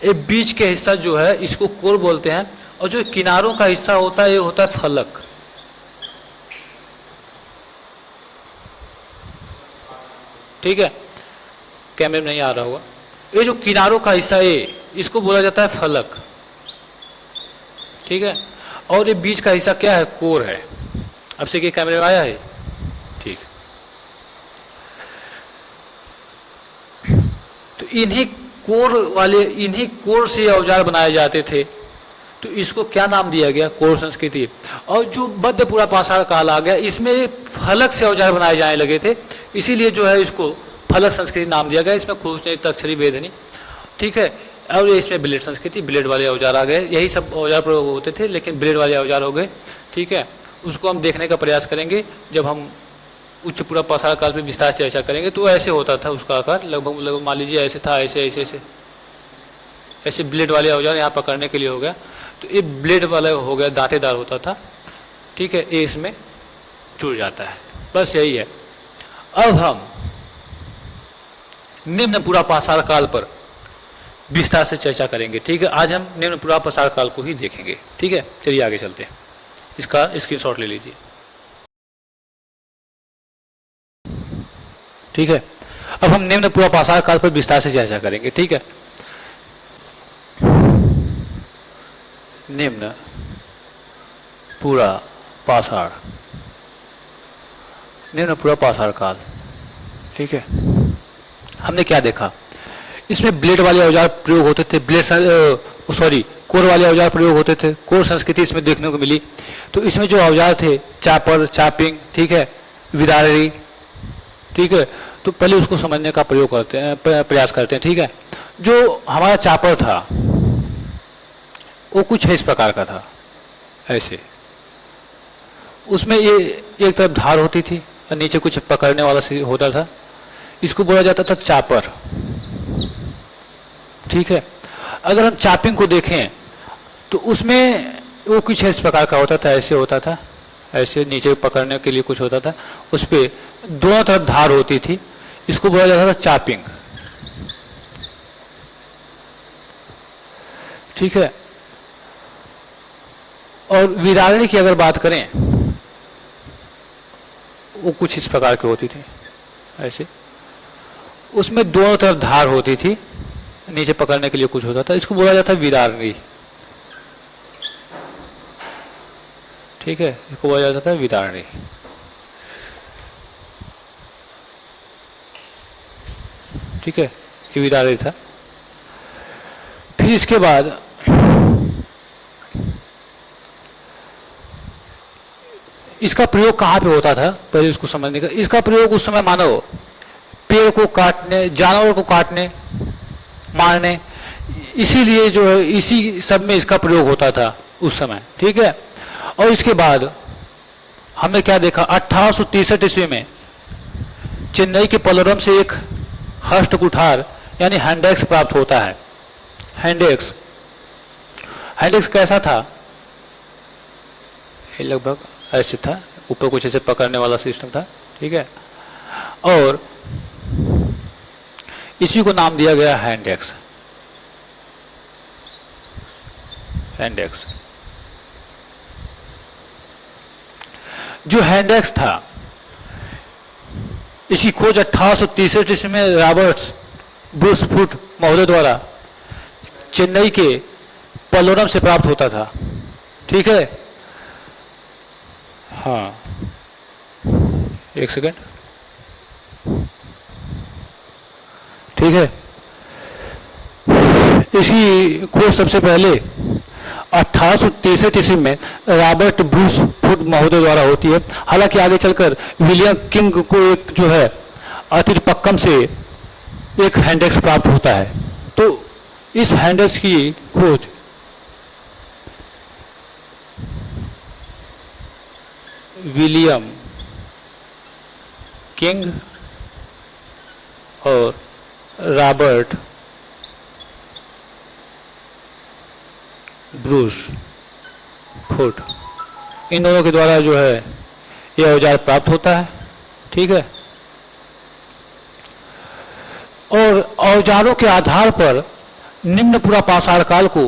ये बीच के हिस्सा जो है, इसको कोर बोलते हैं, और जो किनारों का हिस्सा होता है, ये होता है फलक। ठीक है, कैमरे में नहीं आ रहा होगा, ये जो किनारों का हिस्सा है, इसको बोला जाता है फलक। ठीक है, और ये बीच का हिस्सा क्या है? कोर है। अब से कैमरे में आया है? ठीक, तो इन्हीं कोर से औजार बनाए जाते थे, तो इसको क्या नाम दिया गया? कोर संस्कृति। और जो मध्य पूरा पाषाण काल आ गया, इसमें फलक से औजार बनाए जाने लगे थे, इसीलिए जो है इसको फलक संस्कृति नाम दिया गया। इसमें खोजने तक्षरी वेदनी, ठीक है। और इसमें ब्लेड संस्कृति, ब्लेड वाले औजार आ गए। यही सब औजार प्रयोग होते थे, लेकिन ब्लेड वाले औजार हो गए, ठीक है। उसको हम देखने का प्रयास करेंगे जब हम उच्च पूरा पाषाण काल में विस्तार से चर्चा करेंगे। तो ऐसे होता था उसका आकार, लगभग मान लीजिए ऐसे था, ऐसे ऐसे ऐसे ऐसे ब्लेड वाले औजार यहाँ पकड़ने के लिए हो गया। तो ये ब्लेड वाला हो गया, दांतेदार होता था, ठीक है। ये इसमें जुड़ जाता है, बस यही है। अब हम निम्न पूरा पाषाण काल पर विस्तार से चर्चा करेंगे, ठीक है। आज हम निम्न पूरा पाषाण काल को ही देखेंगे, ठीक है। चलिए आगे चलते हैं, इसका स्क्रीनशॉट ले लीजिए, ठीक है। अब हम निम्न पूरा पाषाण काल पर विस्तार से चर्चा करेंगे, ठीक है। निम्न पूरा पाषाण, निम्न पूरा पाषाण काल, ठीक है। हमने क्या देखा? इसमें ब्लेड वाले औजार प्रयोग होते थे, कोर वाले औजार प्रयोग होते थे। कोर संस्कृति इसमें देखने को मिली। तो इसमें जो औजार थे, चापर, चापिंग, ठीक है, विदारी, ठीक है। तो पहले उसको समझने का प्रयास करते हैं, ठीक है। जो हमारा चापर था वो कुछ इस प्रकार का था, ऐसे। उसमें ये एक तरफ धार होती थी और नीचे कुछ पकड़ने वाला होता था, इसको बोला जाता था चापर, ठीक है। अगर हम चापिंग को देखें तो उसमें वो कुछ इस प्रकार का होता था, ऐसे होता था, ऐसे नीचे पकड़ने के लिए कुछ होता था, उस पर दोनों तरफ धार होती थी, इसको बोला जाता था चापिंग, ठीक है। और विदारणी की अगर बात करें, वो कुछ इस प्रकार की होती थी, ऐसे। उसमें दोनों तरफ धार होती थी, नीचे पकड़ने के लिए कुछ होता था, इसको बोला जाता है विदारणी, ठीक है। इसको बोला जाता था विदारणी, ठीक है। ये विदारणी था। फिर इसके बाद इसका प्रयोग कहाँ पे होता था, पहले उसको समझने का। इसका प्रयोग उस समय मानो पेड़ को काटने, जानवर को काटने, मारने, इसीलिए जो है इसी सब में इसका प्रयोग होता था उस समय, ठीक है। और इसके बाद हमने क्या देखा? 1863 ईस्वी में चेन्नई के पलोरम से एक हस्त कुठार यानी हैंडेक्स प्राप्त होता है। हैंडेक्स, हैंडेक्स कैसा था? ये लगभग ऐसे था, ऊपर कुछ ऐसे पकड़ने वाला सिस्टम था, ठीक है। और इसी को नाम दिया गया हैंडेक्स, हैंडेक्स। जो हैंडेक्स था, इसकी खोज 1863 ईस्वी में रॉबर्ट ब्रूस फुट महोदय द्वारा चेन्नई के पलोरम से प्राप्त होता था, ठीक है। हाँ, एक सेकेंड, ठीक है। इसकी खोज सबसे पहले 1863 ईस्वी में रॉबर्ट ब्रूस फुट महोदय द्वारा होती है। हालांकि आगे चलकर विलियम किंग को एक जो है अतिरपक्कम से एक हैंडेक्स प्राप्त होता है। तो इस हैंडेक्स की खोज विलियम किंग और रॉबर्ट ब्रूस फुट, इन दोनों के द्वारा जो है यह औजार प्राप्त होता है, ठीक है। और औजारों के आधार पर निम्न पूरा पाषाण काल को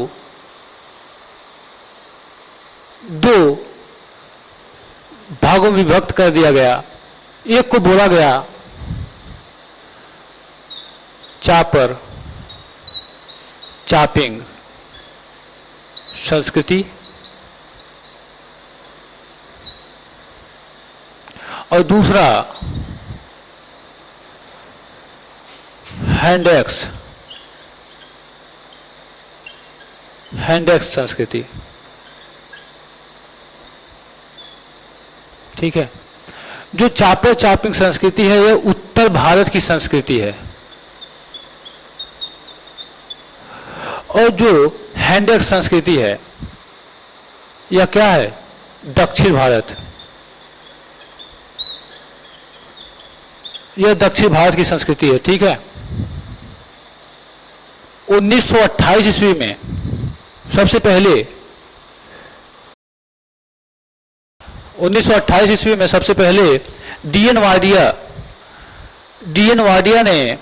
दो भागों में विभक्त कर दिया गया। एक को बोला गया चापर, चापिंग संस्कृति, और दूसरा हैंडेक्स, हैंडेक्स संस्कृति, ठीक है। जो चापर चापिंग संस्कृति है यह उत्तर भारत की संस्कृति है, और जो हैंडेक्स संस्कृति है यह क्या है, दक्षिण भारत, यह दक्षिण भारत की संस्कृति है, ठीक है। 1928 ईस्वी में सबसे पहले 1928 ईस्वी में सबसे पहले डीएन वाडिया ने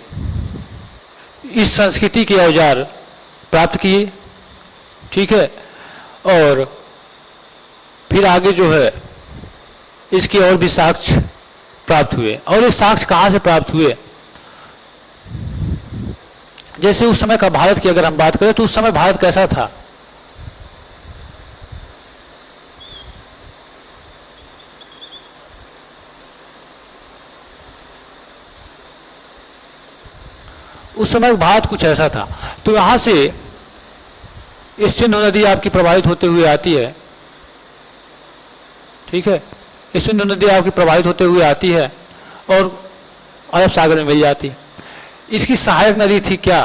इस संस्कृति के औजार प्राप्त किए, ठीक है। और फिर आगे जो है इसके और भी साक्ष्य प्राप्त हुए। और ये साक्ष्य कहाँ से प्राप्त हुए, जैसे उस समय का भारत की अगर हम बात करें तो उस समय भारत कैसा था, उस समय भारत कुछ ऐसा था। तो यहां से सिंधु नदी आपकी प्रवाहित होते हुए आती है, ठीक है। सिंधु नदी आपकी प्रवाहित होते हुए आती है और अरब सागर में मिल जाती है। इसकी सहायक नदी थी क्या,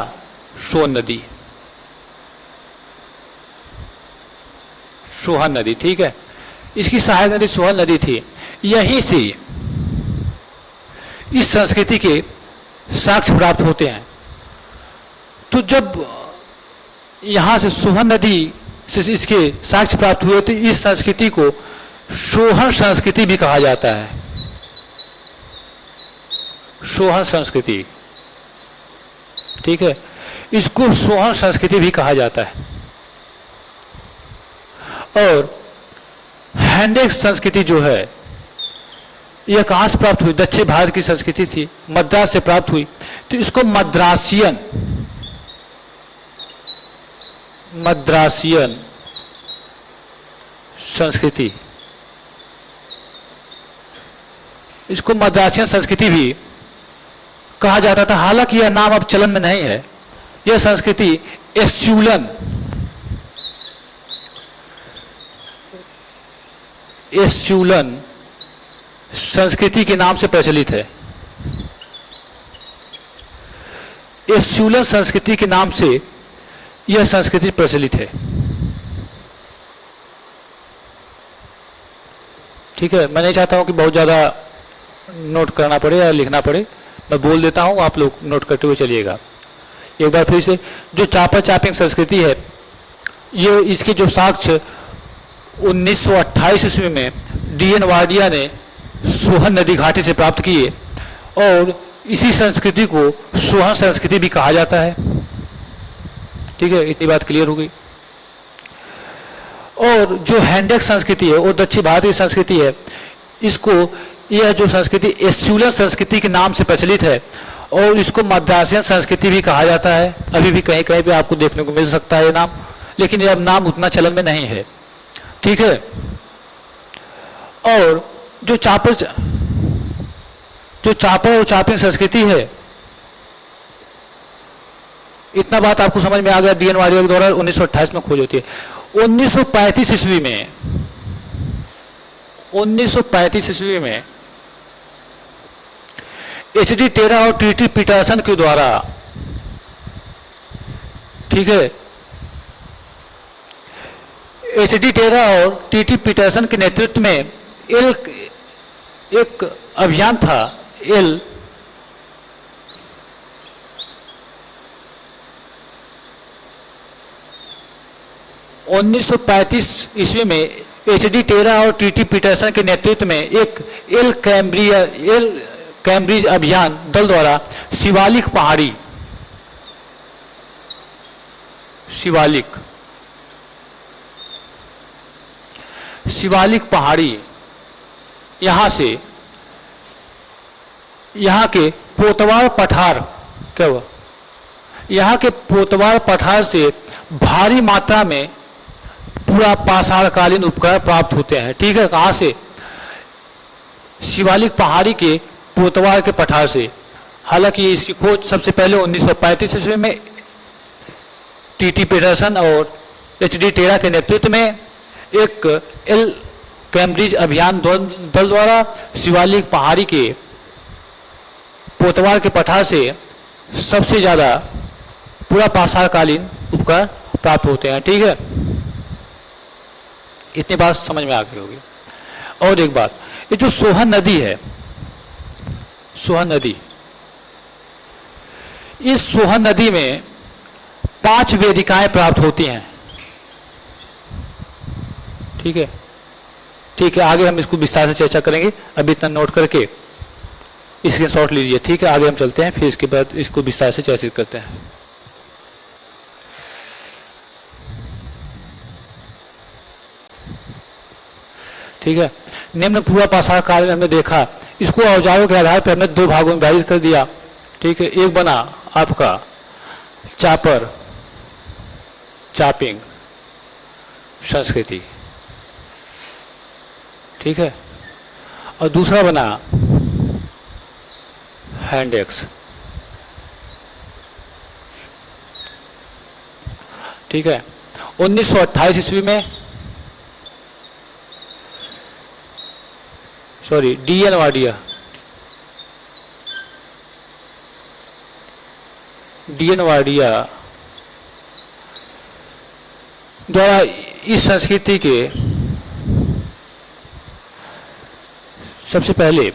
सोन नदी, सोहन नदी, ठीक है। इसकी सहायक नदी सोहन नदी थी। यहीं से इस संस्कृति के साक्ष्य प्राप्त होते हैं। तो जब यहां से सोहन नदी से इसके साक्ष्य प्राप्त हुए तो इस संस्कृति को सोहन संस्कृति भी कहा जाता है, सोहन संस्कृति, ठीक है। इसको सोहन संस्कृति भी कहा जाता है। और हैंडेक्स संस्कृति जो है यह कहां से प्राप्त हुई, दक्षिण भारत की संस्कृति थी, मद्रास से प्राप्त हुई। तो इसको मद्रासियन संस्कृति, इसको मद्रासियन संस्कृति भी कहा जाता था। हालांकि यह नाम अब चलन में नहीं है। यह संस्कृति एस्यूलन संस्कृति के नाम से प्रचलित है। एस्यूलन संस्कृति के नाम से यह संस्कृति प्रचलित है, ठीक है। मैं नहीं चाहता हूं कि बहुत ज्यादा नोट करना पड़े या लिखना पड़े, मैं बोल देता हूं, आप लोग नोट करते हुए चलिएगा। एक बार फिर से, जो चापर चापिंग संस्कृति है ये इसके जो साक्ष्य 1928 ईस्वी में डीएन वाडिया ने सोहन नदी घाटी से प्राप्त किए, और इसी संस्कृति को सोहन संस्कृति भी कहा जाता है, ठीक है। इतनी बात क्लियर हो गई। और जो हैंडेक्स संस्कृति है वो दक्षिण भारतीय संस्कृति है। इसको, यह जो संस्कृति एस्यूलन संस्कृति के नाम से प्रचलित है, और इसको मद्रासियन संस्कृति भी कहा जाता है। अभी भी कहीं कहीं पे आपको देखने को मिल सकता है ये नाम, लेकिन यह नाम उतना चलन में नहीं है, ठीक है। और जो चापर और चापिंग संस्कृति है, इतना बात आपको समझ में आ गया। डीएन वाडिया के द्वारा 1928 में खोज होती है। 1935 ईस्वी में एचडी टेरा और टीटी पीटरसन के द्वारा, ठीक है, एचडी टेरा और टीटी पीटरसन के नेतृत्व में एक अभियान था। 1935 ईस्वी में एचडी टेरा और टीटी पीटरसन के नेतृत्व में एक कैम्ब्रिज अभियान दल द्वारा शिवालिक पहाड़ी यहां से, यहाँ के पोतवार पठार, क्या हुआ, यहाँ के पोतवार पठार से भारी मात्रा में पूरा पाषाणकालीन उपकरण प्राप्त होते हैं, ठीक है। कहां से, शिवालिक पहाड़ी के पोतवार के पठार से। हालांकि इसकी खोज सबसे पहले 1935 ईस्वी में टीटी पीटरसन और HD टेरा के नेतृत्व में एक एल कैम्ब्रिज अभियान दल द्वारा शिवालिक पहाड़ी के पोतवार के पठार से सबसे ज़्यादा पूरा पाषाणकालीन उपकरण प्राप्त होते हैं। ठीक है, इतनी बात समझ में आ गई होगी। और एक बात, ये जो सोहन नदी है, सोहन नदी, इस सोहन नदी में 5 वेदिकाएं प्राप्त होती हैं। ठीक है, ठीक है, आगे हम इसको विस्तार से चर्चा करेंगे, अभी इतना नोट करके स्क्रीनशॉट लीजिए। ठीक है, आगे हम चलते हैं, फिर इसके बाद इसको विस्तार से चर्चित करते हैं। ठीक है, निम्न पूरा पाषाण काल में हमने देखा, इसको औजारों के आधार पर हमने 2 भागों में विभाजित कर दिया। ठीक है, एक बना आपका चापर चापिंग संस्कृति, ठीक है, और दूसरा बना हैंड एक्स। ठीक है, 1928 ईस्वी में DN वाडिया द्वारा इस संस्कृति के सबसे पहले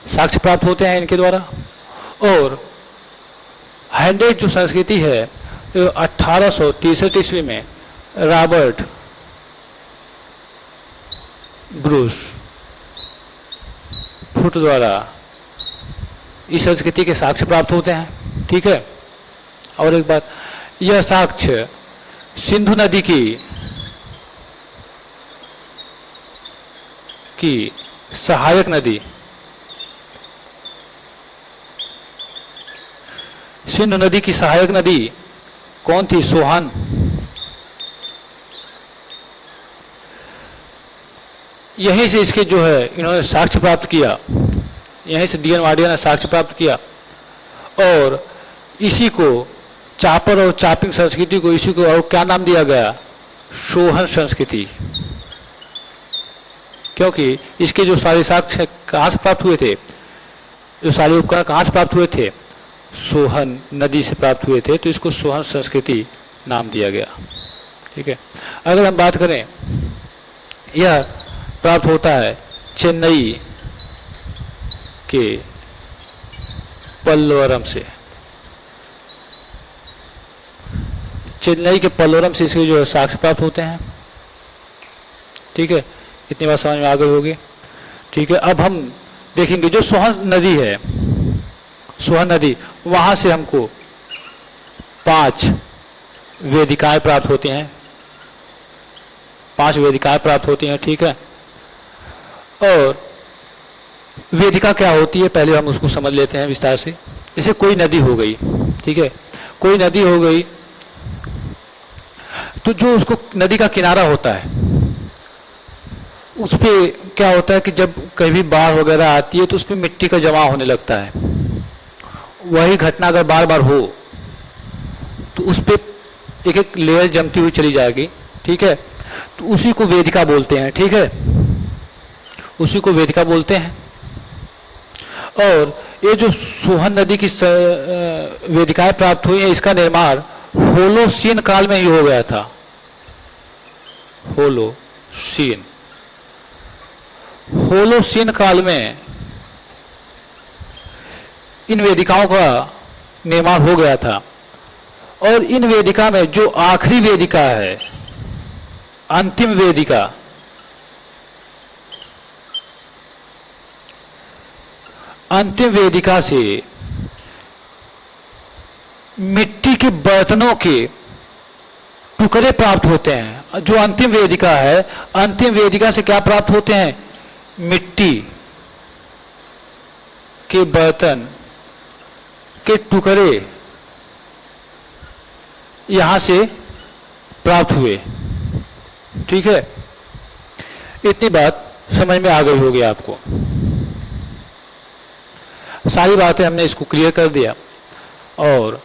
साक्ष्य प्राप्त होते हैं इनके द्वारा। और हैंडेज जो संस्कृति है 1863 ईस्वी में रॉबर्ट ब्रूस फुट द्वारा इस संस्कृति के साक्ष्य प्राप्त होते हैं। ठीक है, और एक बात, यह साक्ष्य सिंधु नदी की सहायक नदी, सिंधु नदी की सहायक नदी कौन थी? सोहन। यहीं से इसके जो है इन्होंने साक्ष्य प्राप्त किया, यहीं से DN वाडिया ने साक्ष्य प्राप्त किया, और इसी को चापर और चापिंग संस्कृति को, इसी को और क्या नाम दिया गया? सोहन संस्कृति। क्योंकि इसके जो सारे साक्ष्य कहाँ से प्राप्त हुए थे, जो सारे उपकरण कहाँ से प्राप्त हुए थे? सोहन नदी से प्राप्त हुए थे, तो इसको सोहन संस्कृति नाम दिया गया। ठीक है, अगर हम बात करें, यह प्राप्त होता है चेन्नई के पल्लवरम से। चेन्नई के पल्लवरम से इसके जो है साक्ष्य प्राप्त होते हैं। ठीक है, इतनी बात समझ में आ गई होगी। ठीक है, अब हम देखेंगे जो सोहन नदी है, सोहन नदी, वहां से हमको 5 वेदिकाएं प्राप्त होती हैं, 5 वेदिकाएं प्राप्त होती हैं। ठीक है, और वेदिका क्या होती है पहले हम उसको समझ लेते हैं विस्तार से। जैसे कोई नदी हो गई, ठीक है, कोई नदी हो गई, तो जो उसको नदी का किनारा होता है उस पे क्या होता है कि जब कभी बाढ़ वगैरह आती है तो उस पे मिट्टी का जमा होने लगता है। वही घटना अगर बार बार हो तो उस पे एक एक लेयर जमती हुई चली जाएगी। ठीक है, तो उसी को वेदिका बोलते हैं। ठीक है, उसी को वेदिका बोलते हैं। और ये जो सोहन नदी की वेदिकाएं प्राप्त हुई हैं, इसका निर्माण होलोसीन काल में ही हो गया था। होलोसीन काल में इन वेदिकाओं का निर्माण हो गया था। और इन वेदिका में जो आखिरी वेदिका है, अंतिम वेदिका, अंतिम वेदिका से मिट्टी के बर्तनों के टुकड़े प्राप्त होते हैं। जो अंतिम वेदिका है, अंतिम वेदिका से क्या प्राप्त होते हैं? मिट्टी के बर्तन के टुकड़े यहां से प्राप्त हुए। ठीक है, इतनी बात समझ में आ गई होगी आपको। सारी बातें हमने इसको क्लियर कर दिया और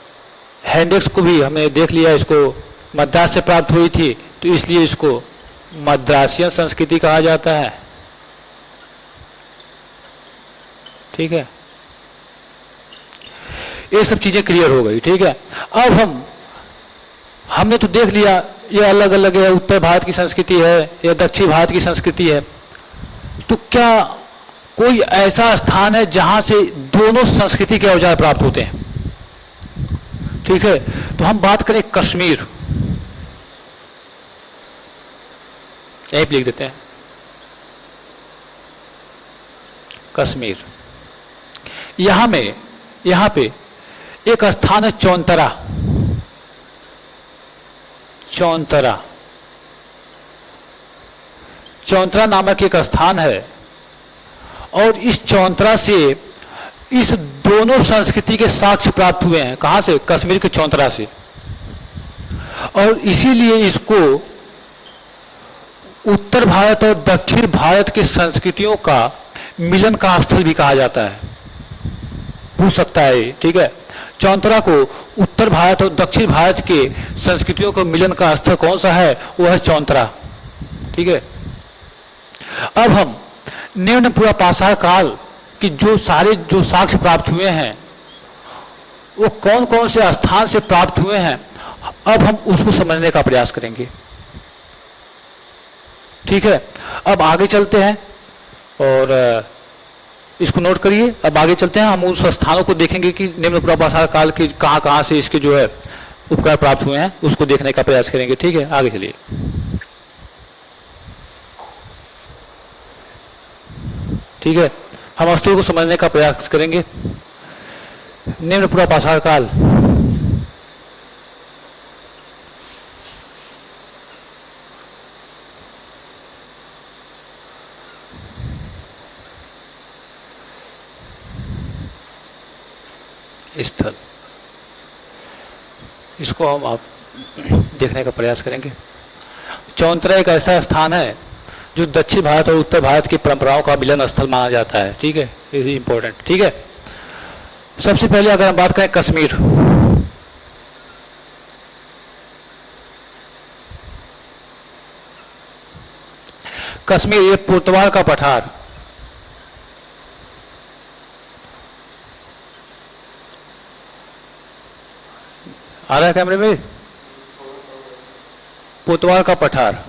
हैंडेक्स को भी हमने देख लिया, इसको मद्रास से प्राप्त हुई थी, तो इसलिए इसको मद्रासियन संस्कृति कहा जाता है। ठीक है, ये सब चीजें क्लियर हो गई। ठीक है, अब हमने तो देख लिया ये अलग अलग है, उत्तर भारत की संस्कृति है या दक्षिण भारत की संस्कृति है। तो क्या कोई ऐसा स्थान है जहां से दोनों संस्कृति के औजार प्राप्त होते हैं? ठीक है, तो हम बात करें कश्मीर, यही लिख देते हैं कश्मीर। यहां पे एक स्थान है चौंतरा। चौंतरा नामक एक स्थान है, और इस चौंतरा से इस दोनों संस्कृति के साक्ष्य प्राप्त हुए हैं। कहां से? कश्मीर के चौंतरा से। और इसीलिए इसको उत्तर भारत और दक्षिण भारत के संस्कृतियों का मिलन का स्थल भी कहा जाता है। पूछ सकता है, ठीक है। चौंतरा को उत्तर भारत और दक्षिण भारत के संस्कृतियों का मिलन का स्थल कौन सा है? वो है चौंतरा। ठीक है, अब हम निम्न पूरा पाषाण काल की जो साक्ष्य प्राप्त हुए हैं वो कौन कौन से स्थान से प्राप्त हुए हैं, अब हम उसको समझने का प्रयास करेंगे। ठीक है, अब आगे चलते हैं और इसको नोट करिए। अब आगे चलते हैं, हम उस स्थानों को देखेंगे कि निम्न पूरा पाषाण काल के कहां से इसके जो है उपकरण प्राप्त हुए हैं, उसको देखने का प्रयास करेंगे। ठीक है, आगे चलिए। ठीक है, हम वस्तुओं को समझने का प्रयास करेंगे। निम्न पूरा पाषाण काल स्थल, इसको हम आप देखने का प्रयास करेंगे। चौंतरा एक ऐसा स्थान है जो दक्षिण भारत और उत्तर भारत की परंपराओं का मिलन स्थल माना जाता है। ठीक है, ये इंपॉर्टेंट। ठीक है, सबसे पहले अगर हम बात करें कश्मीर, कश्मीर ये पुर्तवाल का पठार, आ रहा है कैमरे में? पुर्तवाल का पठार,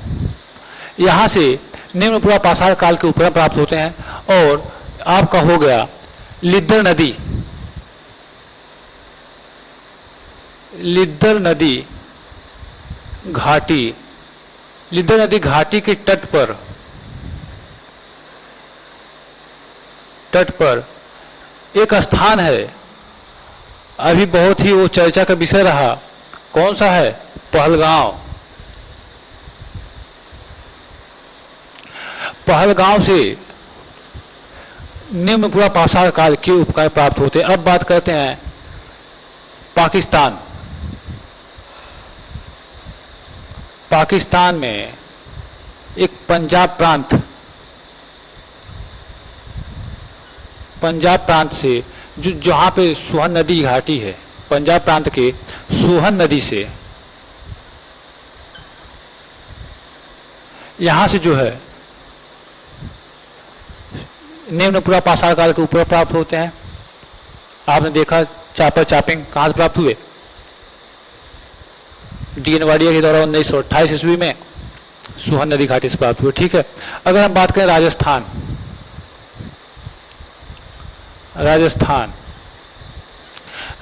यहां से निम्न पूरा पाषाण काल के उपकरण प्राप्त होते हैं। और आपका हो गया लिद्दर नदी, लिद्दर नदी घाटी, लिद्दर नदी घाटी के तट पर एक स्थान है, अभी बहुत ही वो चर्चा का विषय रहा। कौन सा है? पहलगांव। पहलगांव से निम्न पूरा पाषाण काल के उपकरण प्राप्त होते हैं। अब बात करते हैं पाकिस्तान। पाकिस्तान में एक पंजाब प्रांत से जहां पे सोहन नदी घाटी है, पंजाब प्रांत के सोहन नदी से यहां से जो है निम्न पूरा पाषाण काल के उपकरण प्राप्त होते हैं। आपने देखा चापर चापिंग कहां से प्राप्त हुए? डी.एन. वाडिया के द्वारा 1928 ईस्वी में सोहन नदी घाटी से प्राप्त हुए। ठीक है, अगर हम बात करें राजस्थान,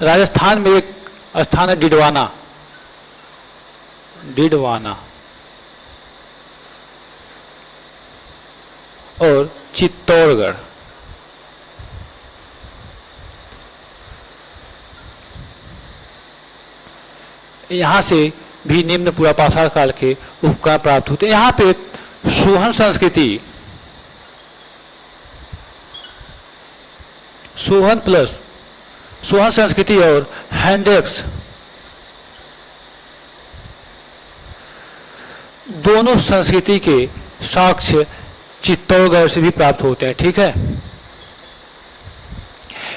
राजस्थान में एक स्थान है डिडवाना। और चित्तौड़गढ़, यहां से भी निम्न पूरा पाषाण काल के उपकरण प्राप्त होते हैं। यहां पे सोहन संस्कृति, सोहन संस्कृति और हैंडेक्स दोनों संस्कृति के साक्ष्य चित्तौड़गढ़ से भी प्राप्त होते हैं। ठीक है,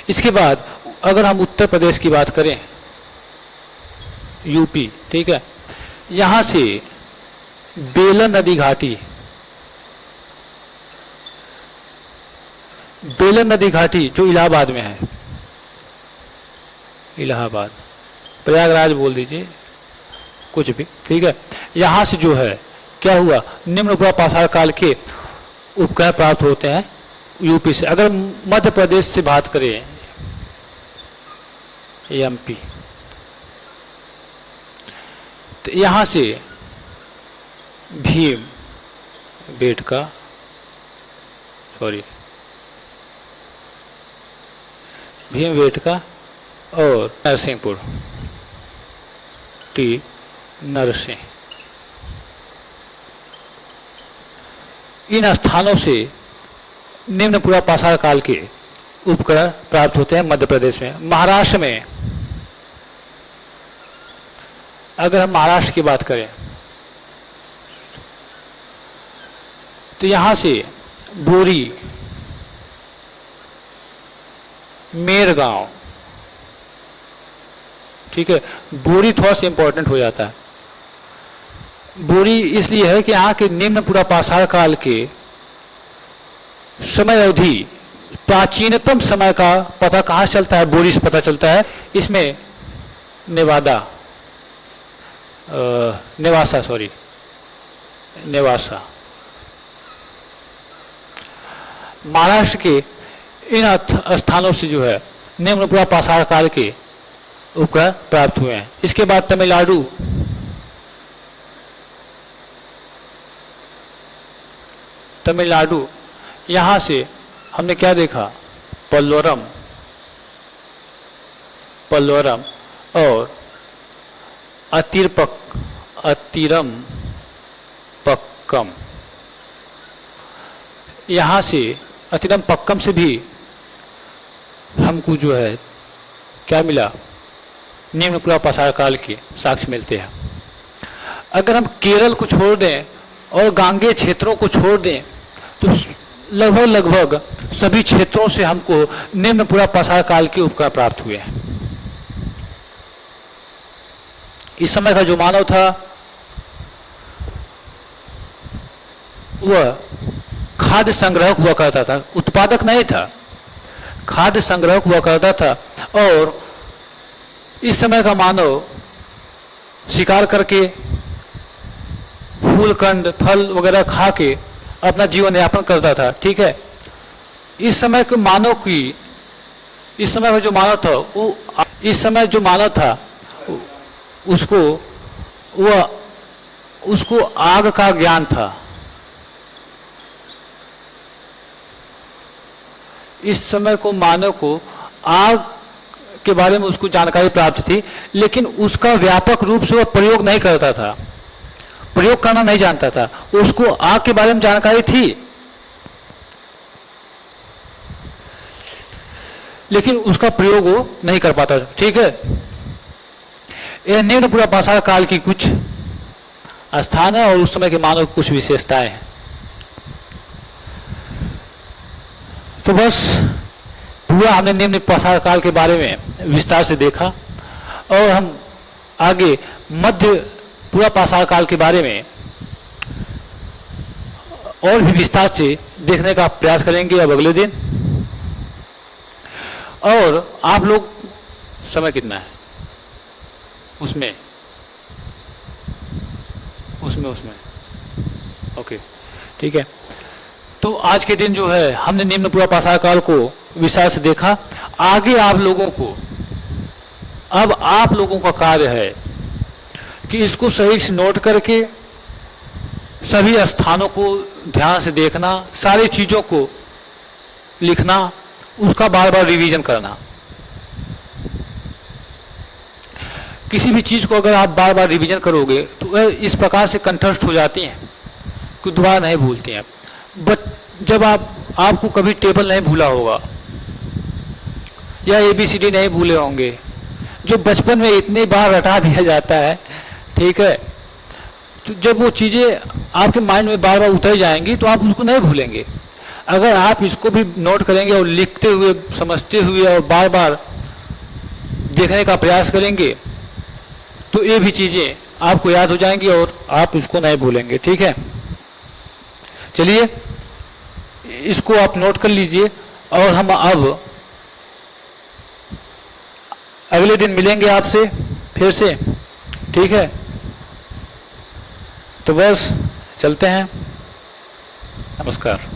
इसके बाद अगर हम उत्तर प्रदेश की बात करें, यूपी, ठीक है, यहाँ से बेलन नदी घाटी, बेलन नदी घाटी जो इलाहाबाद में है, इलाहाबाद, प्रयागराज बोल दीजिए, कुछ भी ठीक है। यहाँ से जो है क्या हुआ, निम्न उपरा पाषाण काल के उपग्रह प्राप्त होते हैं यूपी से। अगर मध्य प्रदेश से बात करें, एमपी, तो यहाँ से भीम बेटका, भीम बेटका और नरसिंहपुर, टी नरसिंह, इन स्थानों से निम्न पूरा पाषाण काल के उपग्रह प्राप्त होते हैं मध्य प्रदेश में। महाराष्ट्र में, अगर हम महाराष्ट्र की बात करें तो यहां से बोरी, मेरगांव, ठीक है। बोरी थोड़ा सा इंपॉर्टेंट हो जाता है। बोरी इसलिए है कि यहाँ के निम्न पूरा पाषाण काल के समय अवधि, प्राचीनतम समय का पता कहाँ चलता है, बोरी से पता चलता है। इसमें नेवासा, नेवासा, महाराष्ट्र के इन स्थानों से जो है निम्न पूरा पाषाण काल के उपग्रह प्राप्त हुए हैं। इसके बाद तमिलनाडु, तमिलनाडु, यहाँ से हमने क्या देखा, पल्लोरम, पल्लोरम और अतिरम पक्कम। यहाँ से अतिरम पक्कम से भी हमको जो है क्या मिला, निम्न पूरा पाषाण काल के साक्ष्य मिलते हैं। अगर हम केरल को छोड़ दें और गांगेय क्षेत्रों को छोड़ दें तो लगभग सभी क्षेत्रों से हमको निम्न पूरा पाषाण काल के उपग्रह प्राप्त हुए हैं। इस समय का जो मानव था वह खाद्य संग्राहक हुआ करता था, उत्पादक नहीं था, खाद्य संग्राहक हुआ करता था। और इस समय का मानव शिकार करके, फूल कंद फल वगैरह खा के अपना जीवन यापन करता था, ठीक है। इस समय के मानव की, इस समय का जो मानव था वो, इस समय जो मानव था उसको आग का ज्ञान था। इस समय को मानव को आग के बारे में उसको जानकारी प्राप्त थी, लेकिन उसका व्यापक रूप से वह प्रयोग नहीं करता था, प्रयोग करना नहीं जानता था। उसको आग के बारे में जानकारी थी, लेकिन उसका प्रयोग वो नहीं कर पाता, ठीक है। यह निम्न पूरा पाषाण काल की कुछ स्थान है और उस समय के मानव की कुछ विशेषताएं हैं। तो बस पूरा हमने निम्न पाषाण काल के बारे में विस्तार से देखा और हम आगे मध्य पूरा पाषाण काल के बारे में और भी विस्तार से देखने का प्रयास करेंगे अब अगले दिन। और आप लोग, समय कितना है उसमें ओके, ठीक है। तो आज के दिन जो है हमने निम्न पूरा पाषाण काल को विस्तार से देखा। आगे आप लोगों को, अब आप लोगों का कार्य है कि इसको सही से नोट करके सभी स्थानों को ध्यान से देखना, सारी चीजों को लिखना, उसका बार बार रिवीजन करना। किसी भी चीज को अगर आप बार बार रिवीजन करोगे तो वह इस प्रकार से कंठस्थ हो जाती हैं कि दोबारा नहीं भूलती हैं। जब आपको कभी टेबल नहीं भूला होगा या ABCD नहीं भूले होंगे, जो बचपन में इतनी बार रटा दिया जाता है, ठीक है, तो जब वो चीज़ें आपके माइंड में बार बार उतर जाएंगी तो आप उसको नहीं भूलेंगे। अगर आप इसको भी नोट करेंगे और लिखते हुए, समझते हुए और बार बार देखने का प्रयास करेंगे तो ये भी चीज़ें आपको याद हो जाएंगी और आप उसको नहीं भूलेंगे। ठीक है, चलिए इसको आप नोट कर लीजिए और हम अब अगले दिन मिलेंगे आपसे फिर से। ठीक है, तो बस चलते हैं, नमस्कार।